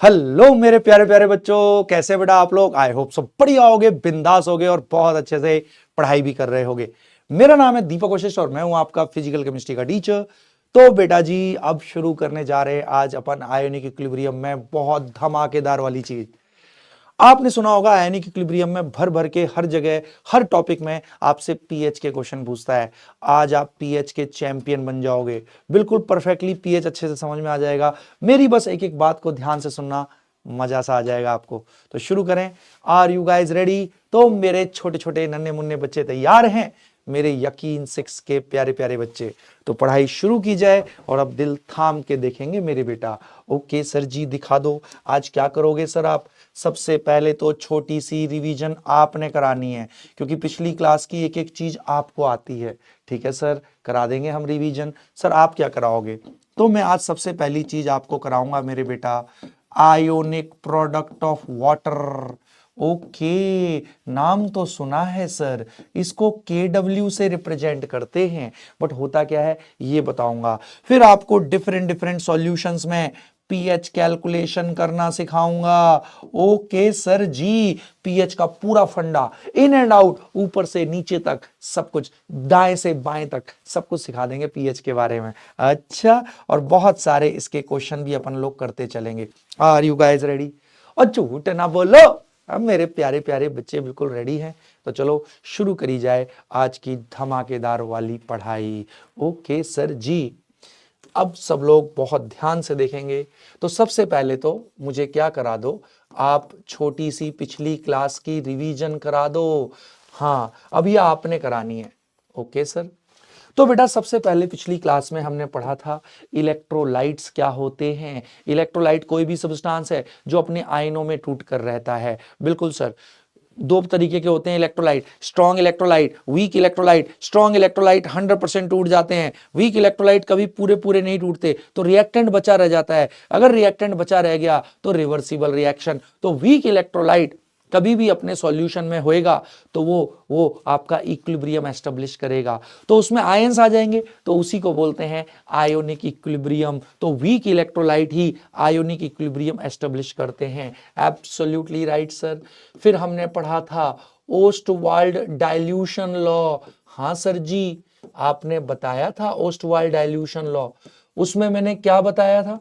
Hello मेरे प्यारे प्यारे बच्चों, कैसे बेटा आप लोग। आई होप सब बढ़िया होगे, बिंदास होगे और बहुत अच्छे से पढ़ाई भी कर रहे होगे। मेरा नाम है दीपक वशिष्ठ और मैं हूं आपका फिजिकल केमिस्ट्री का टीचर। तो बेटा जी अब शुरू करने जा रहे हैं आज अपन आयोनिक इक्विलिब्रियम में बहुत धमाकेदार वाली चीज। आपने सुना होगा आयोनिक इक्विलिब्रियम में भर भर के हर जगह हर टॉपिक में आपसे पीएच के क्वेश्चन पूछता है। आज आप पीएच के चैंपियन बन जाओगे, बिल्कुल परफेक्टली पीएच अच्छे से समझ में आ जाएगा। मेरी बस एक एक बात को ध्यान से सुनना, मजा सा आ जाएगा आपको। तो शुरू करें। Are you guys ready? तो मेरे छोटे छोटे नन्हे मुन्ने बच्चे तैयार हैं, मेरे यकीन 6 के प्यारे प्यारे बच्चे। तो पढ़ाई शुरू की जाए और अब दिल थाम के देखेंगे मेरे बेटा। ओके सर जी दिखा दो, आज क्या करोगे सर आप? सबसे पहले तो छोटी सी रिवीजन आपने करानी है, क्योंकि पिछली क्लास की एक एक चीज आपको आती है। ठीक है सर, करा देंगे हम रिवीजन। सर आप क्या कराओगे? तो मैं आज सबसे पहली चीज आपको कराऊंगा मेरे बेटा, ionic product of water. Okay, नाम तो सुना है सर, इसको KW से रिप्रेजेंट करते हैं, बट होता क्या है ये बताऊंगा। फिर आपको डिफरेंट डिफरेंट सॉल्यूशंस में पीएच कैलकुलेशन करना सिखाऊंगा। ओके सर जी, पीएच का पूरा फंडा, इन एंड आउट, ऊपर से नीचे तक सब कुछ, दाएं से बाएं तक सब कुछ सिखा देंगे पीएच के बारे में। अच्छा, और बहुत सारे इसके क्वेश्चन भी अपन लोग करते चलेंगे। Are you guys ready? और झूठ ना बोलो, अब मेरे प्यारे प्यारे बच्चे बिल्कुल रेडी हैं। तो चलो शुरू करी जाए आज की धमाकेदार वाली पढ़ाई। ओके सर जी, अब सब लोग बहुत ध्यान से देखेंगे। तो सबसे पहले तो मुझे क्या करा दो, आप छोटी सी पिछली क्लास की रिवीजन करा दो। हाँ, अब ये आपने करानी है। ओके सर, तो बेटा सबसे पहले पिछली क्लास में हमने पढ़ा था इलेक्ट्रोलाइट्स क्या होते हैं। इलेक्ट्रोलाइट कोई भी सब्सटेंस है जो अपने आयनों में टूट कर रहता है। बिल्कुल सर, दो तरीके के होते हैं electrolyte, strong electrolyte, weak electrolyte. Strong electrolyte 100% टूट जाते हैं, वीक इलेक्ट्रोलाइट कभी पूरे पूरे नहीं टूटते, तो रिएक्टेंट बचा रह जाता है। अगर रिएक्टेंट बचा रह गया तो रिवर्सिबल रिएक्शन। तो वीक इलेक्ट्रोलाइट कभी भी अपने सॉल्यूशन में होएगा तो वो आपका इक्विलिब्रियम एस्टेब्लिश करेगा, तो उसमें आयंस आ जाएंगे, तो उसी को बोलते हैं आयोनिक इक्विलिब्रियम। तो वीक इलेक्ट्रोलाइट ही आयोनिक इक्विलिब्रियम एस्टेब्लिश करते हैं। Absolutely right sir. फिर हमने पढ़ा था ओस्टवाल्ड डाइल्यूशन लॉ। हाँ सर जी, आपने बताया था ओस्टवाल्ड डाइल्यूशन लॉ। उसमें मैंने क्या बताया था,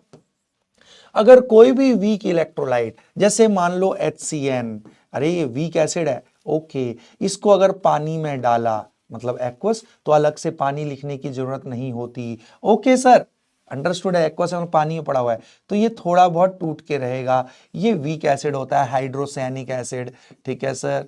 अगर कोई भी वीक इलेक्ट्रोलाइट, जैसे मान लो HCN, अरे ये वीक एसिड है, ओके, इसको अगर पानी में डाला मतलब एक्वस, तो अलग से पानी लिखने की जरूरत नहीं होती। ओके सर, अंडरस्टूड है। एक्वस में पानी में पड़ा हुआ है तो ये थोड़ा बहुत टूट के रहेगा, ये वीक एसिड होता है, हाइड्रोसैनिक एसिड। ठीक है सर।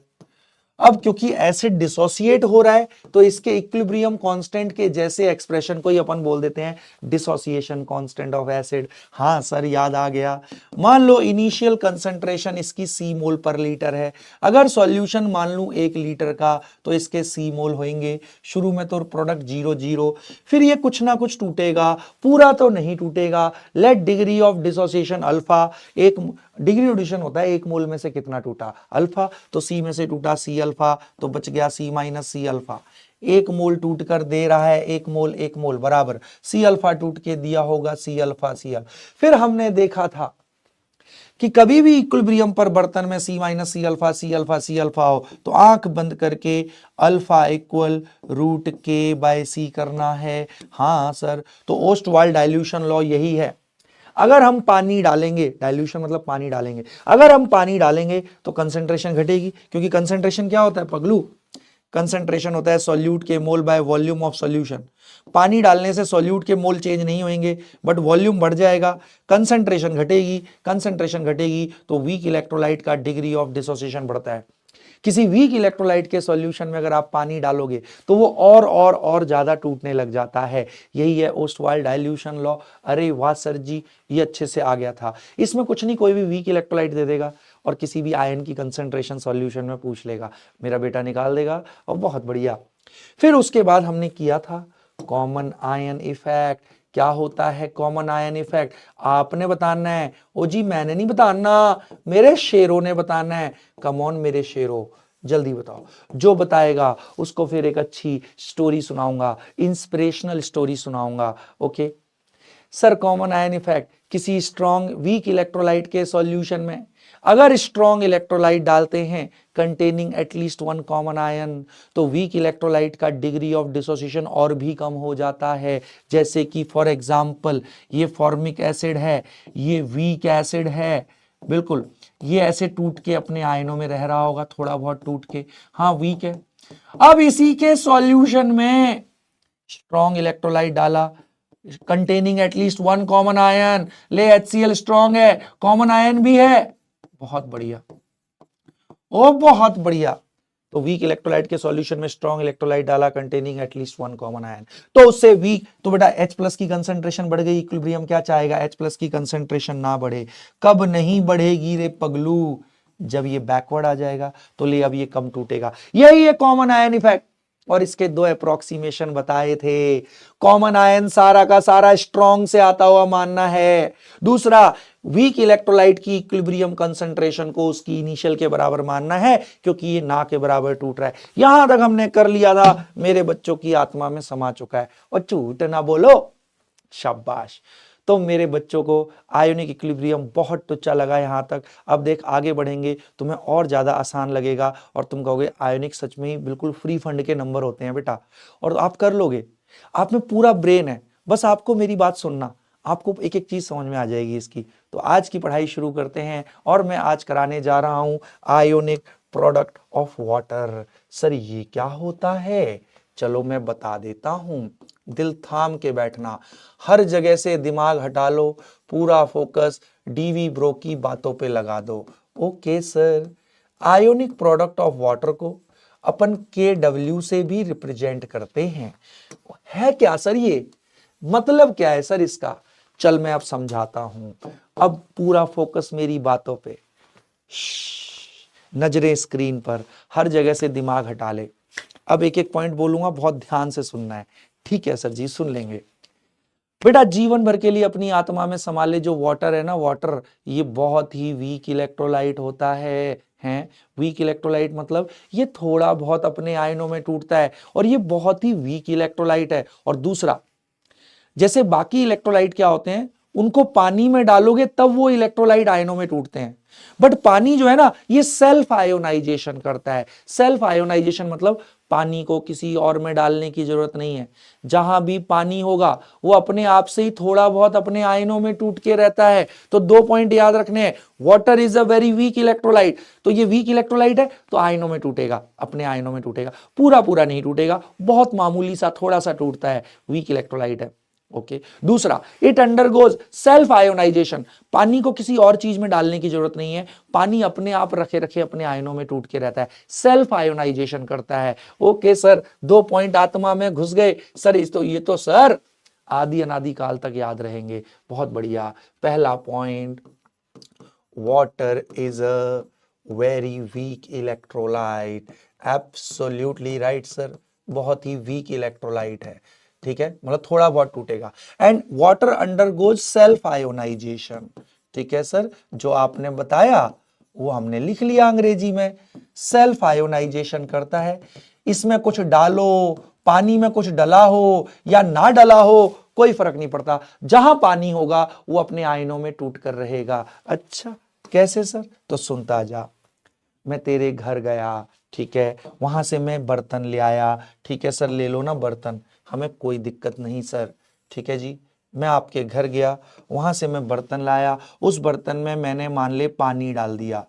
अब क्योंकि एसिड डिसोसिएट हो रहा है तो इसके इक्विलिब्रियम कांस्टेंट के जैसे एक्सप्रेशन को ही अपन बोल देते हैं डिसोसिएशन कांस्टेंट ऑफ एसिड। हाँ सर, याद आ गया। मान लो इनिशियल कंसंट्रेशन इसकी C मोल पर लीटर है, अगर सॉल्यूशन मान लूं 1 लीटर का तो इसके C मोल होंगे। शुरू में तो प्रोडक्ट 0 0, फिर ये कुछ ना कुछ टूटेगा, पूरा तो नहीं टूटेगा। Let degree of dissociation alpha, एक डिग्री ऑफ डिसोसिएशन होता है 1 मोल में से कितना टूटा, अल्फा, तो C में से टूटा C अल्फा, तो बच गया C माइनस C अल्फा। 1 मोल टूट कर दे रहा है, 1 मोल बराबर C अल्फा टूट के दिया होगा C अल्फा Cl। फिर हमने देखा था कि कभी भी इक्विलिब्रियम पर बर्तन में C minus C alpha C alpha C alpha हो तो आंख बंद करके alpha equal root K by C करना है। हाँ सर, तो ओस्टवाल्ड डाइल्यूशन लॉ यही है। अगर हम पानी डालेंगे, डाइल्यूशन मतलब पानी डालेंगे, अगर हम पानी डालेंगे तो कंसंट्रेशन घटेगी, क्योंकि कंसंट्रेशन क्या होता है पगलू? कंसंट्रेशन होता है सॉल्यूट के मोल बाय वॉल्यूम ऑफ सॉल्यूशन। पानी डालने से सॉल्यूट के मोल चेंज नहीं होंगे बट वॉल्यूम बढ़ जाएगा, कंसंट्रेशन घटेगी। कंसंट्रेशन घटेगी तो वीक इलेक्ट्रोलाइट का डिग्री ऑफ डिसोसिएशन बढ़ता है। किसी वीक इलेक्ट्रोलाइट के सॉल्यूशन में अगर आप पानी डालोगे तो वो और ज्यादा टूटने लग जाता है। यही है ओस्टवाल्ड डाइल्यूशन लॉ। अरे वाह सर जी, ये अच्छे से आ गया था। इसमें कुछ नहीं, कोई भी वीक इलेक्ट्रोलाइट दे देगा और किसी भी आयन की कंसंट्रेशन सॉल्यूशन में पूछ लेगा, मेरा बेटा निकाल देगा, और बहुत बढ़िया। फिर उसके बाद हमने किया था कॉमन आयन इफेक्ट। क्या होता है कॉमन आयन इफेक्ट? आपने बताना है। ओ जी मैंने नहीं बताना, मेरे शेरों ने बताना है। कम ऑन मेरे शेरों, जल्दी बताओ। जो बताएगा उसको फिर एक अच्छी स्टोरी सुनाऊंगा, इंस्पिरेशनल स्टोरी सुनाऊंगा। Okay sir, common ion effect किसी स्ट्रॉन्ग वीक इलेक्ट्रोलाइट के सॉल्यूशन में अगर स्ट्रॉन्ग इलेक्ट्रोलाइट डालते हैं containing at least one common ion, तो वीक इलेक्ट्रोलाइट का डिग्री ऑफ डिसोसिएशन और भी कम हो जाता है। जैसे कि फॉर एग्जांपल ये फॉर्मिक एसिड है, ये वीक एसिड है, बिल्कुल ये ऐसे टूट के अपने आयनों में रह रहा होगा, थोड़ा बहुत टूट के, हाँ वीक है। अब इसी के सॉल्यूशन में स्ट्रॉन्ग इलेक्ट्रोलाइट डाला containing at least one common ion, ले HCl स्ट्रॉन्ग है, कॉमन आयन भी है, बहुत बढ़िया, ओ बहुत बढ़िया। तो वीक इलेक्ट्रोलाइट के सॉल्यूशन में स्ट्रॉन्ग इलेक्ट्रोलाइट डाला containing at least one common ion, तो उससे वीक, तो बेटा H प्लस की कंसंट्रेशन बढ़ गई। इक्विलिब्रियम क्या चाहेगा, H प्लस की कंसंट्रेशन ना बढ़े। कब नहीं बढ़ेगी रे पगलू, जब ये बैकवर्ड आ जाएगा, तो ले अब ये कम टूटेगा। यही है कॉमन आयन इफेक्ट, और इसके दो अप्रोक्सीमेशन बताए थे। कॉमन आयन सारा का सारा स्ट्रॉन्ग से आता हुआ मानना है, दूसरा वीक इलेक्ट्रोलाइट की इक्विलिब्रियम कंसंट्रेशन को उसकी इनिशियल के बराबर मानना है, क्योंकि ये ना के बराबर टूट रहा है। यहां तक हमने कर लिया था, मेरे बच्चों की आत्मा में समा चुका है, और झूठ ना बोलो, शाबाश। तो मेरे बच्चों को आयोनिक इक्विलिब्रियम बहुत टुच्चा लगा यहां तक। अब देख आगे बढ़ेंगे, तुम्हें और ज्यादा आसान लगेगा, और तुम कहोगे आयोनिक सच में ही बिल्कुल फ्री फंड के नंबर होते हैं बेटा, और आप कर लोगे। आप में पूरा ब्रेन है, बस आपको मेरी बात सुनना, आपको एक एक चीज समझ में आ जाएगी इसकी। तो आज की पढ़ाई शुरू करते हैं, और मैं आज कराने जा रहा हूं ionic product of water. Sir ये क्या होता है, चलो मैं बता देता हूं, दिल थाम के बैठना, हर जगह से दिमाग हटा लो, पूरा फोकस डीवी ब्रो की बातों पे लगा दो। Okay sir, ionic product of water को अपन KW से भी रिप्रेजेंट करते हैं। है क्या सर ये, मतलब क्या है सर इसका, चल मैं अब समझाता हूं। अब पूरा फोकस मेरी बातों पे, नजरें स्क्रीन पर, हर जगह से दिमाग हटा ले। अब एक एक पॉइंट बोलूंगा, बहुत ध्यान से सुनना है, ठीक है सर जी, सुन लेंगे। बेटा जीवन भर के लिए अपनी आत्मा में संभाले जो वाटर है ना, वाटर ये बहुत ही वीक इलेक्ट्रोलाइट होता है। वीक इलेक्ट्रोलाइट मतलब ये थोड़ा बहुत अपने आयनों में टूटता है, और ये बहुत ही वीक इलेक्ट्रोलाइट है। और दूसरा, जैसे बाकी इलेक्ट्रोलाइट क्या होते हैं, उनको पानी में डालोगे तब वो इलेक्ट्रोलाइट आयनों में टूटते हैं, बट पानी जो है ना ये सेल्फ आयोनाइजेशन करता है। सेल्फ आयोनाइजेशन मतलब पानी को किसी और में डालने की जरूरत नहीं है, जहां भी पानी होगा वो अपने आप से ही थोड़ा बहुत अपने आयनों में टूट के रहता है। तो 2 पॉइंट याद रखने हैं, water is a very weak electrolyte, तो ये वीक इलेक्ट्रोलाइट है तो आयनों में टूटेगा, अपने आयनों में टूटेगा, पूरा पूरा नहीं टूटेगा, बहुत मामूली सा थोड़ा सा टूटता है, वीक इलेक्ट्रोलाइट है। ओके दूसरा, इट अंडरगोज सेल्फ आयोनाइजेशन, पानी को किसी और चीज में डालने की जरूरत नहीं है, पानी अपने आप रखे रखे अपने आयनों में टूट के रहता है, सेल्फ आयोनाइजेशन करता है। ओके सर, 2 पॉइंट आत्मा में घुस गए सर, ये तो सर आदि अनादि काल तक याद रहेंगे, बहुत बढ़िया। पहला point, water is a very weak electrolyte, absolutely right sir, बहुत ही वीक इलेक्ट्रोलाइट है, ठीक है, मतलब थोड़ा बहुत टूटेगा। And water undergoes self ionization, ठीक है सर, जो आपने बताया वो हमने लिख लिया अंग्रेजी में, सेल्फ आयोनाइजेशन करता है। इसमें कुछ डालो, पानी में कुछ डला हो या ना डला हो कोई फर्क नहीं पड़ता, जहां पानी होगा वो अपने आयनों में टूट कर रहेगा। अच्छा कैसे सर, तो सुनता जा। मैं तेरे घर गया, ठीक है, वहां से मैं बर्तन ले आया, ठीक है सर, ले लो ना बर्तन, हमें कोई दिक्कत नहीं सर, ठीक है जी। मैं आपके घर गया, वहां से मैं बर्तन लाया, उस बर्तन में मैंने मान ले पानी डाल दिया।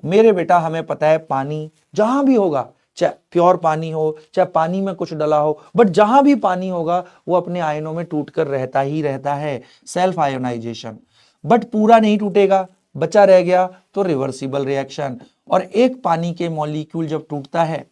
मेरे बेटा हमें पता है पानी जहां भी होगा, चाहे प्योर पानी हो चाहे पानी में कुछ डला हो, बट जहां भी पानी होगा वो अपने आयनों में टूटकर रहता ही रहता है, सेल्फ आयोनाइजेशन। बट पूरा नहीं टूटेगा, बचा रह गया तो रिवर्सिबल रिएक्शन। और एक पानी के मॉलिक्यूल जब टूटता है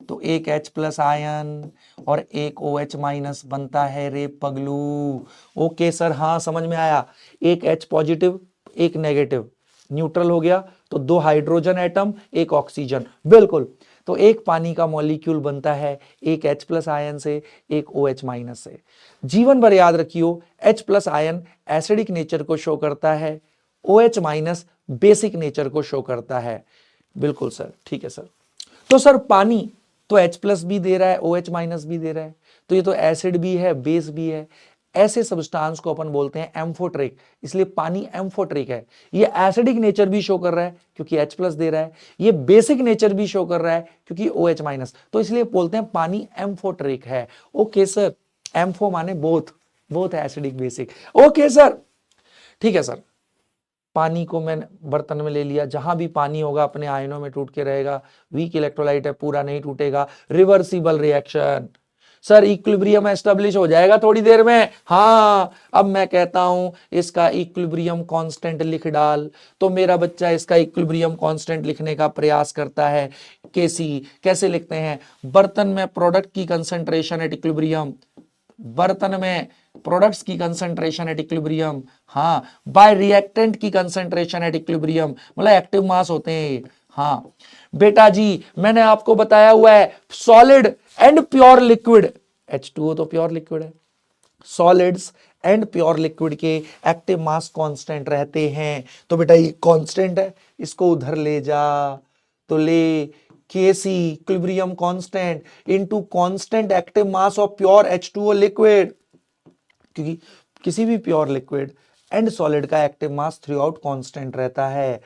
तो एक H प्लस आयन और एक OH माइनस बनता है रे पगलू। ओके सर, हाँ समझ में आया, एक H पॉजिटिव एक नेगेटिव, न्यूट्रल हो गया तो 2 हाइड्रोजन एटम एक ऑक्सीजन, बिल्कुल। तो एक पानी का मॉलिक्यूल बनता है एक H प्लस आयन से एक OH माइनस से। जीवन भर याद रखियो, H plus ion acidic nature को शो करता है, OH माइनस बेसिक नेचर को शो करता है, बिल्कुल सर, ठीक है सर। तो सर पानी तो H प्लस भी दे रहा है OH माइनस भी दे रहा है, तो ये तो एसिड भी है बेस भी है। ऐसे सब्सटेंस को अपन बोलते हैं एम्फोटेरिक, इसलिए पानी एम्फोटेरिक है। ये एसिडिक नेचर भी शो कर रहा है क्योंकि H+ दे रहा है, ये बेसिक नेचर भी शो कर रहा है क्योंकि OH-, तो इसलिए बोलते हैं पानी एम्फोटेरिक है। ओके सर, एम्फो माने both acidic basic. Okay sir, ठीक है सर। पानी को मैंने बर्तन में ले लिया, जहां भी पानी होगा अपने आयनों में टूट के रहेगा, वीक इलेक्ट्रोलाइट है, पूरा नहीं टूटेगा, reversible reaction. Sir equilibrium establish हो जाएगा थोड़ी देर में। हाँ, अब मैं कहता हूं इसका इक्विलिब्रियम कांस्टेंट लिख डाल, तो मेरा बच्चा इसका इक्विलिब्रियम कांस्टेंट लिखने का प्रयास करता है। केसी कैसे लिखते हैं? बर्तन में प्रोडक्ट की कंसंट्रेशन एट इक्विलिब्रियम, बर्तन में प्रोडक्ट्स की कंसंट्रेशन एट इक्विलिब्रियम, हाँ, बाय रिएक्टेंट की कंसंट्रेशन एट इक्विलिब्रियम, मतलब एक्टिव मास होते हैं। हाँ बेटा जी, मैंने आपको बताया हुआ है solid and pure liquid, H2O तो प्योर लिक्विड है, सॉलिड्स एंड प्योर लिक्विड के एक्टिव मास कांस्टेंट रहते हैं। तो बेटा ये कांस्टेंट है, इसको उधर ले जा, तो ले Kc equilibrium constant into constant active mass of pure H2O liquid, क्योंकि किसी भी प्योर लिक्विड एंड सॉलिड का active mass through out constant रहता है।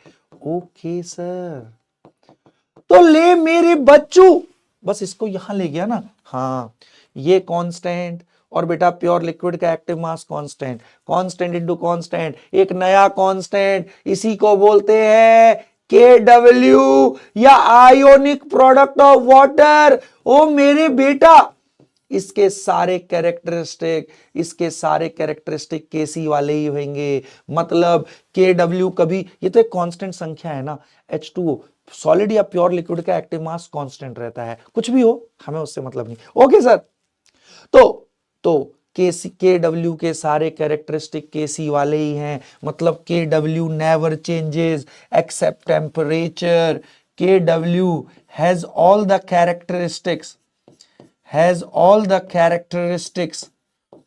ओके सर, तो ले मेरे बच्चों, बस इसको यहां ले गया ना, हाँ, ये कांस्टेंट और बेटा प्योर लिक्विड का active mass constant, constant into constant, एक नया कांस्टेंट, इसी को बोलते हैं KW या आयोनिक प्रोडक्ट ऑफ वाटर। ओ मेरे बेटा, इसके सारे कैरेक्टरिस्टिक Kc वाले ही होंगे, मतलब KW कभी, ये तो एक कांस्टेंट संख्या है ना, H2O सॉलिड या प्योर लिक्विड का एक्टिव मास कांस्टेंट रहता है, कुछ भी हो हमें उससे मतलब नहीं। ओके सर, तो KW के सारे कैरेक्टरिस्टिक Kc वाले ही हैं, मतलब KW never changes except temperature, KW has all the characteristics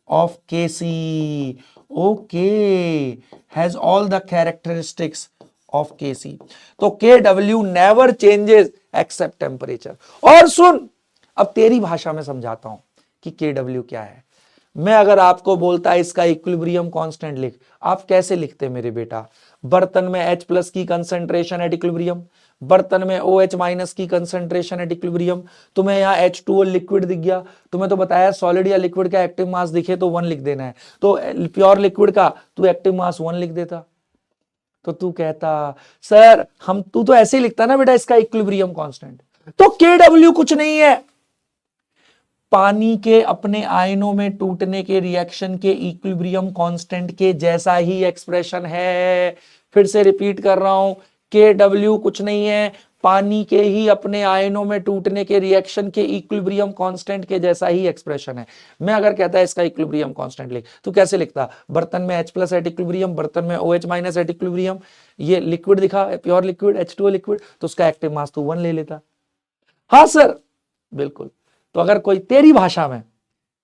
of Kc. Okay, has all the characteristics of Kc. तो KW never changes except temperature. और सुन, अब तेरी भाषा में समझाता हूं कि KW क्या है। मैं अगर आपको बोलता है इसका इक्विलिब्रियम कांस्टेंट लिख, आप कैसे लिखते मेरे बेटा? बर्तन में H+ की कंसंट्रेशन एट इक्विलिब्रियम, बर्तन में OH- की कंसंट्रेशन एट इक्विलिब्रियम, तुम्हें यहाँ H2O लिक्विड दिख गया, तुम्हें तो बताया सॉलिड या लिक्विड का एक्टिव मास दिखे तो 1 लिख देना है, तो प्योर लिक्विड का तू एक्टिव मास 1 लिख देता, तो तू कहता सर तू तो ऐसे ही लिखता ना बेटा इसका इक्विलिब्रियम कांस्टेंट। तो KW कुछ नहीं है, पानी के अपने आयनों में टूटने के रिएक्शन के इक्विलिब्रियम कांस्टेंट के जैसा ही एक्सप्रेशन है। फिर से रिपीट कर रहा हूं, KW कुछ नहीं है, पानी के ही अपने आयनों में टूटने के रिएक्शन के इक्विलिब्रियम कांस्टेंट के जैसा ही एक्सप्रेशन है। मैं अगर कहता है इसका इक्विलिब्रियम कांस्टेंट लिख, तो कैसे लिखता? बर्तन में H+ एट इक्विलिब्रियम, बर्तन में OH- एट इक्विलिब्रियम, ये लिक्विड दिखा प्योर लिक्विड H2O लिक्विड, तो उसका एक्टिव मास तो 1 ले लेता। हाँ सर, बिल्कुल। तो अगर कोई तेरी भाषा में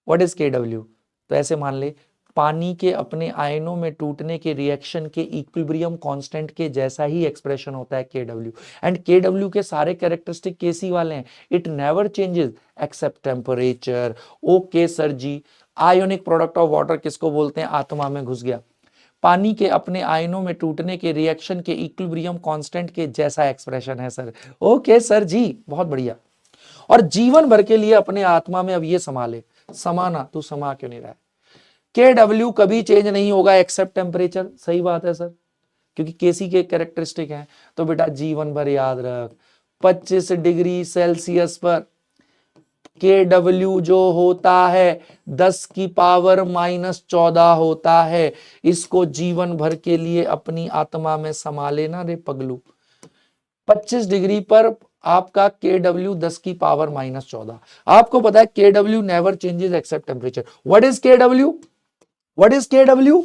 व्हाट इज KW, तो ऐसे मान ले, पानी के अपने आयनों में टूटने के रिएक्शन के इक्विलिब्रियम कांस्टेंट के जैसा ही एक्सप्रेशन होता है KW, एंड KW के सारे कैरेक्टरिस्टिक Kc वाले हैं, it never changes except temperature. Okay sir ji, ionic product of water किसको बोलते हैं? आत्मा में घुस गया। पानी के अपने आयनों में टूटने के रिएक्शन के इक्विलिब्रियम कांस्टेंट के जैसा एक्सप्रेशन है सर। ओके सर जी, बहुत बढ़िया। और जीवन भर के लिए अपने आत्मा में अब ये समाले, समाना, तू समा क्यों नहीं रहा है? KW कभी चेंज नहीं होगा एक्सेप्ट टेम्परेचर। सही बात है सर, क्योंकि Kc के कैरेक्टरिस्टिक हैं। तो बेटा जीवन भर याद रख, 25 डिग्री सेल्सियस पर KW जो होता है 10 की पावर -14 होता है। इसको जीवन भर के लिए अपनी आत्मा में समा लेना रे पगलू। 25 डिग्री पर आपका KW 10 की पावर -14। आपको पता है KW never changes except temperature. What is KW? What is KW?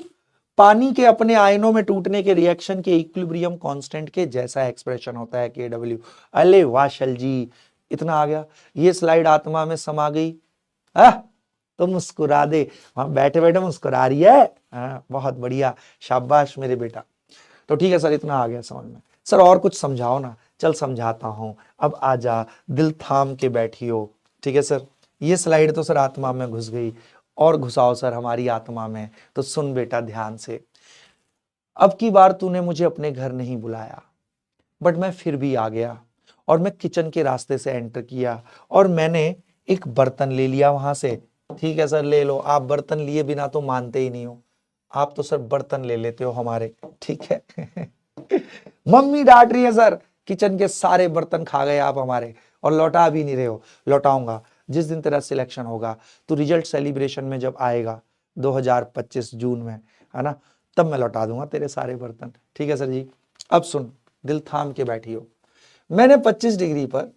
पानी के अपने आयनों में टूटने के रिएक्शन के इक्विलिब्रियम कांस्टेंट के जैसा एक्सप्रेशन होता है KW। अले वाशल जी, इतना आ गया, ये स्लाइड आत्मा में समा गई। तो मुस्कुरा दे, वहां बैठे बैठे मुस्कुरा रही है। बहुत बढ़िया, शाबाश मेरे बेटा। तो ठीक है सर, इतना आ गया समझ में। सर और कुछ समझाओ ना। चल समझाता हूं, अब आजा, दिल थाम के बैठी हो। ठीक है सर, ये स्लाइड तो सर आत्मा में घुस गई। और घुसाओ सर हमारी आत्मा में। तो सुन बेटा ध्यान से, अब की बार तूने मुझे अपने घर नहीं बुलाया, बट मैं फिर भी आ गया और मैं किचन के रास्ते से एंटर किया और मैंने एक बर्तन ले लिया वहां से। ठीक है सर ले लो, आप बर्तन लिए बिना तो मानते ही नहीं हो, आप तो सर बर्तन ले लेते हो हमारे, ठीक है। मम्मी डांट रही है सर, किचन के सारे बर्तन खा गए आप हमारे और लौटा भी नहीं रहे हो। लौटाऊंगा जिस दिन तेरा सिलेक्शन होगा, तो रिजल्ट सेलिब्रेशन में जब आएगा 2025 जून में, है ना, तब मैं लौटा दूंगा तेरे सारे बर्तन। ठीक है सर जी। अब सुन, दिल थाम के बैठियो। मैंने 25 डिग्री पर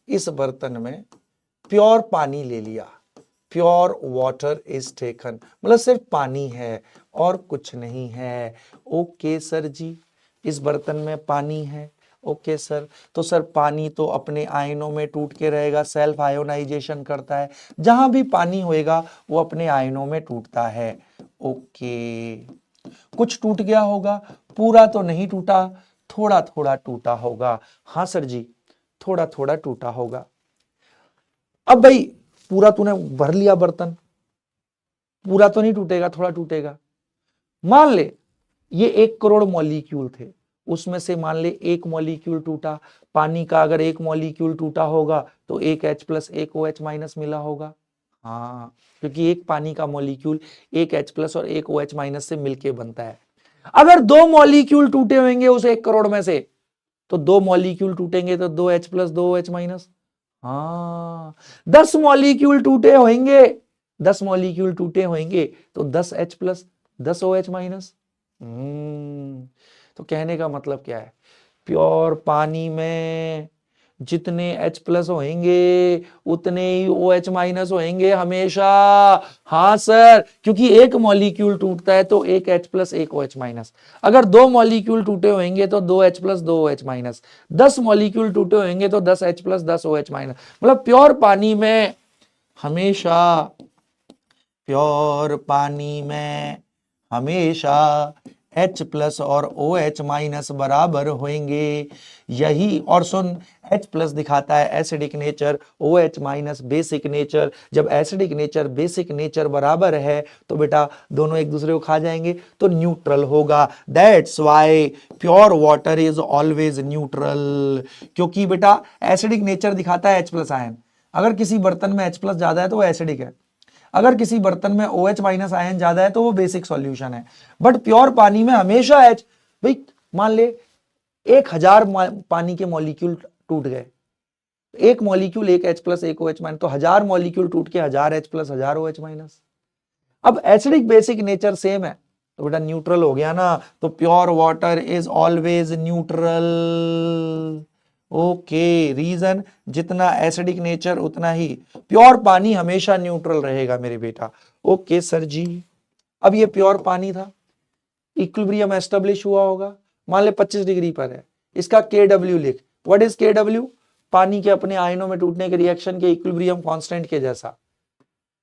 इस बर्तन में प्योर पानी ले लिया, प्योर वाटर इज टेकन, मतलब सिर्फ पानी है और कुछ नहीं है। ओके सर जी, इस बर्तन में पानी है। ओके सर, तो सर पानी तो अपने आयनों में टूट के रहेगा, सेल्फ आयोनाइजेशन करता है, जहां भी पानी होएगा वो अपने आयनों में टूटता है। ओके, कुछ टूट गया होगा, पूरा तो नहीं टूटा, थोड़ा थोड़ा टूटा होगा। हाँ सर जी, थोड़ा थोड़ा टूटा होगा। अब भाई पूरा तूने भर लिया बर्तन, पूरा तो नहीं टूटेगा, थोड़ा टूटेगा। मान ले ये 1 करोड़ मॉलिक्यूल थे, उसमें से मान ले 1 मॉलिक्यूल टूटा। पानी का अगर 1 मॉलिक्यूल टूटा होगा तो एक H प्लस एक OH माइनस मिला होगा। हाँ, क्योंकि एक पानी का मॉलिक्यूल एक H प्लस और एक OH माइनस से मिलके बनता है। अगर 2 मॉलिक्यूल टूटे होंगे उस 1 करोड़ में से, तो 2 मॉलिक्यूल टूटेंगे तो 2H प्लस 2OH माइनस। हाँ, 10 मॉलिक्यूल टूटे होंगे, 10 मॉलिक्यूल टूटे होंगे तो 10H प्लस 10OH माइनस। तो कहने का मतलब क्या है, प्योर पानी में जितने H प्लस होंगे उतने ही OH माइनस होंगे हमेशा। हाँ सर, क्योंकि एक मॉलिक्यूल टूटता है तो एक H प्लस एक OH माइनस। अगर 2 मॉलिक्यूल टूटे होंगे तो 2H plus 2OH minus. 10 molecule टूटे होंगे तो 10H प्लस 10OH माइनस। मतलब प्योर पानी में हमेशा, प्योर पानी में हमेशा H प्लस और OH माइनस बराबर होंगे। यही, और सुन, H प्लस दिखाता है acidic nature, OH minus basic nature. जब एसिडिक नेचर बेसिक नेचर बराबर है तो बेटा दोनों एक दूसरे को खा जाएंगे, तो न्यूट्रल होगा। That's why pure water is always neutral, क्योंकि बेटा एसिडिक नेचर दिखाता है H प्लस आयन। अगर किसी बर्तन में H प्लस ज्यादा है तो वो एसिडिक है, अगर किसी बर्तन में OH माइनस आयन ज्यादा है तो वो बेसिक सॉल्यूशन है। बट प्योर पानी में हमेशा H, भाई मान ले 1000 पानी के मॉलिक्यूल टूट गए, एक मॉलिक्यूल एक H प्लस एक OH माइनस, तो 1000 मॉलिक्यूल टूट के 1000 H प्लस 1000 OH माइनस। अब एसिडिक बेसिक नेचर सेम है तो बेटा न्यूट्रल हो गया ना, तो pure water is always neutral. Okay, reason, जितना एसिडिक नेचर उतना ही प्योर पानी हमेशा न्यूट्रल रहेगा मेरे बेटा। Okay sir ji. अब ये प्योर पानी था, इक्विलिब्रियम एस्टेब्लिश हुआ होगा, मान ले 25 डिग्री पर है, इसका KW लिख। What is KW? पानी के अपने आयनों में टूटने के रिएक्शन के इक्विलिब्रियम कांस्टेंट के जैसा।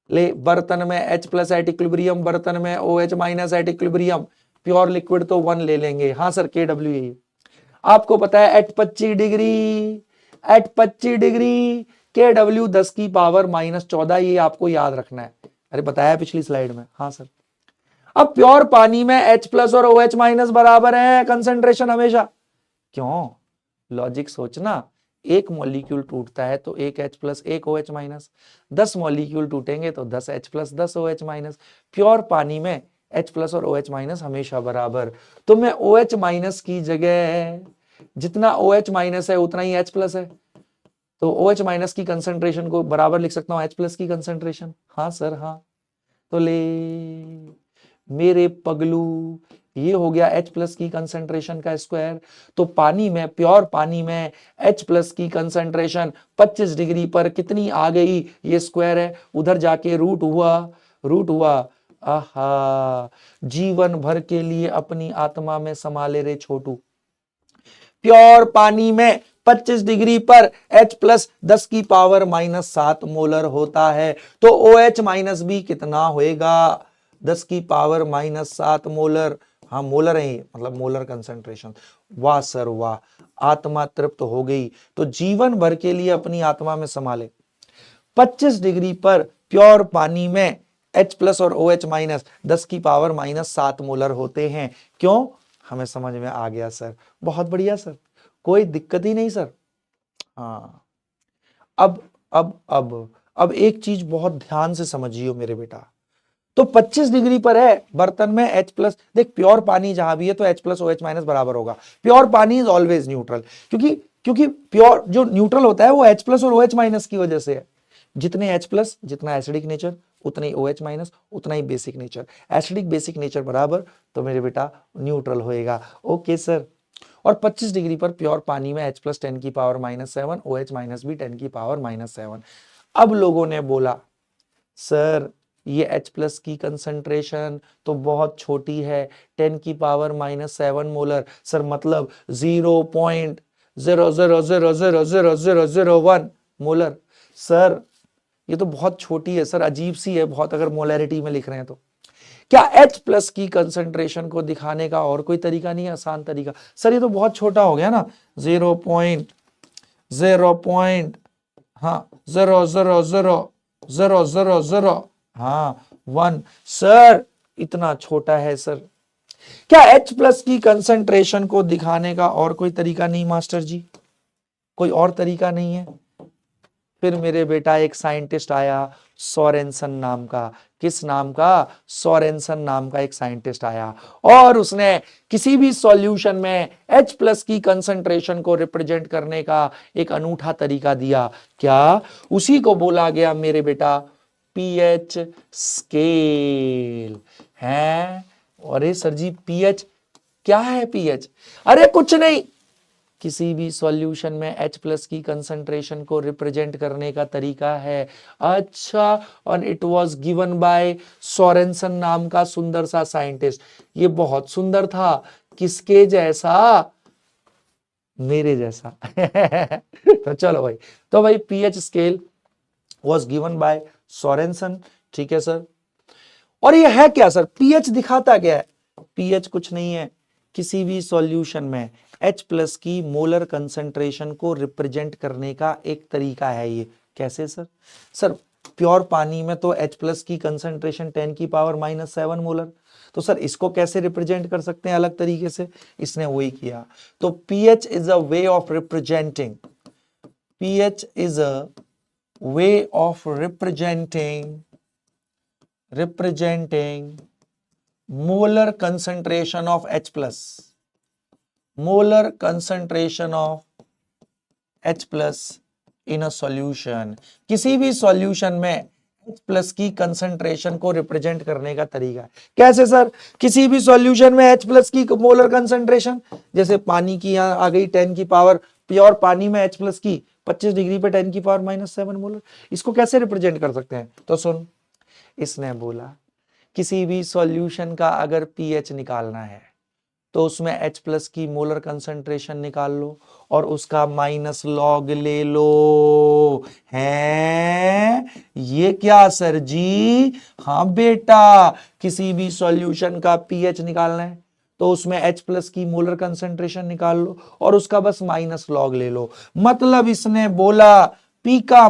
ले, बर्तन में H प्लस एट इक्विलिब्रियम, बर्तन में OH minus at equilibrium, pure liquid तो 1 ले लेंगे। हाँ सर, KW यही। आपको पता है at 25 degree, at 25 degree KW 10 की पावर माइनस 14, ये आपको याद रखना है। अरे बताया पिछली स्लाइड में। हाँ सर। अब प्योर पानी में H प्लस और OH माइनस बराबर है कंसंट्रेशन हमेशा। क्यों? लॉजिक सोचना, एक मॉलिक्यूल टूटता है तो एक H प्लस एक OH माइनस, 10 मॉलिक्यूल टूटेंगे तो 10 H plus 10 OH minus. Pure पानी में H प्लस और OH माइनस हमेशा बराबर, तो मैं OH माइनस की जगह जितना OH माइनस है उतना ही H प्लस है, तो OH माइनस की कंसंट्रेशन को बराबर लिख सकता हूं H प्लस की कंसंट्रेशन। हाँ सर हाँ, तो ले मेरे पगलू, ये हो गया H प्लस की कंसंट्रेशन का स्क्वायर। तो पानी में, प्योर पानी में H प्लस की कंसंट्रेशन 25 डिग्री पर कितनी आ गई, ये स्क्वायर है, उधर जाके रूट हुआ, रूट हुआ। आहा, जीवन भर के लिए अपनी आत्मा में संभाले रे छोटू। प्योर पानी में 25 डिग्री पर H प्लस 10 की पावर माइनस 7 मोलर होता है, तो OH माइनस भी कितना होएगा, 10 की पावर माइनस 7 मोलर। हाँ मोलर है, मतलब मोलर कंसंट्रेशन। वाह सर वाह, आत्मा तृप्त हो गई। तो जीवन भर के लिए अपनी आत्मा में संभाले। 25 डिग्री पर प्योर पानी में H प्लस और OH माइनस 10 की पावर -7 मोलर होते हैं। क्यों? हमें समझ में आ गया सर, बहुत बढ़िया सर, कोई दिक्कत ही नहीं सर। हाँ, अब एक चीज बहुत ध्यान से समझियो मेरे बेटा। तो 25 डिग्री पर है बर्तन में H प्लस, देख प्योर पानी जहां भी है तो H प्लस OH माइनस बराबर होगा। Pure pani is always neutral, क्योंकि प्योर जो न्यूट्रल होता है वो H प्लस और OH माइनस की वजह से है। जितने H प्लस जितना एसिडिक नेचर, उतना ही OH माइनस उतना ही basic nature. Acidic basic nature बराबर तो मेरे बेटा न्यूट्रल होएगा। Okay sir. और 25 डिग्री पर प्योर पानी में H प्लस 10 की पावर -7, OH माइनस भी 10 की पावर -7। अब लोगों ने बोला सर ये H प्लस की कंसंट्रेशन तो बहुत छोटी है, 10 की पावर -7 मोलर, सर मतलब 0.000000001 मोलर। सर ये तो बहुत छोटी है सर, अजीब सी है बहुत, अगर मोलैरिटी में लिख रहे हैं तो। क्या H प्लस की कंसंट्रेशन को दिखाने का और कोई तरीका नहीं है, आसान तरीका? सर ये तो बहुत छोटा हो गया ना, 0.0. हाँ 0.00000 हाँ 1। सर इतना छोटा है सर। क्या H प्लस की कंसंट्रेशन को दिखाने का और कोई तरीका नहीं मास्टर जी? कोई और तरीका नहीं है? फिर मेरे बेटा एक साइंटिस्ट आया सोरेनसन नाम का। किस नाम का? सोरेनसन नाम का एक साइंटिस्ट आया, और उसने किसी भी सॉल्यूशन में H प्लस की कंसंट्रेशन को रिप्रेजेंट करने का एक अनूठा तरीका दिया। क्या? उसी को बोला गया मेरे बेटा पीएच स्केल है। अरे सर जी पीएच क्या है? पीएच अरे कुछ नहीं, किसी भी सॉल्यूशन में H प्लस की कंसंट्रेशन को रिप्रेजेंट करने का तरीका है। अच्छा, और it was given by Sorensen नाम का सुंदर सा साइंटिस्ट। ये बहुत सुंदर था, किसके जैसा? मेरे जैसा। तो चलो भाई, तो भाई pH scale was given by Sorensen. ठीक है सर। और ये है क्या सर? पीएच दिखाता क्या है? पीएच कुछ नहीं है, किसी भी सॉल्यूशन में H प्लस की मोलर कंसंट्रेशन को रिप्रेजेंट करने का एक तरीका है ये। कैसे सर? सर प्योर पानी में तो H प्लस की कंसंट्रेशन 10 की पावर -7 मोलर, तो सर इसको कैसे रिप्रेजेंट कर सकते हैं अलग तरीके से? इसने वही किया। तो pH is a way of representing, pH is a way of representing molar concentration of H plus, molar concentration of H plus in a solution। किसी भी सॉल्यूशन में H प्लस की कंसंट्रेशन को रिप्रेजेंट करने का तरीका है। कैसे सर? किसी भी सॉल्यूशन में H प्लस की मोलर कंसंट्रेशन, जैसे पानी की यहां आ गई 10 की पावर, प्योर पानी में H प्लस की 25 डिग्री पे 10 की पावर -7 मोलर, इसको कैसे रिप्रेजेंट कर सकते हैं? तो सुन, इसने बोला किसी भी सॉल्यूशन का अगर पीएच निकालना है तो उसमें H प्लस की मोलर कंसंट्रेशन निकाल लो और उसका माइनस लॉग ले लो। है ये क्या सर जी? हाँ बेटा, किसी भी सॉल्यूशन का पीएच निकालना है तो उसमें H प्लस की मोलर कंसंट्रेशन निकाल लो और उसका बस माइनस लॉग ले लो। मतलब इसने बोला पी का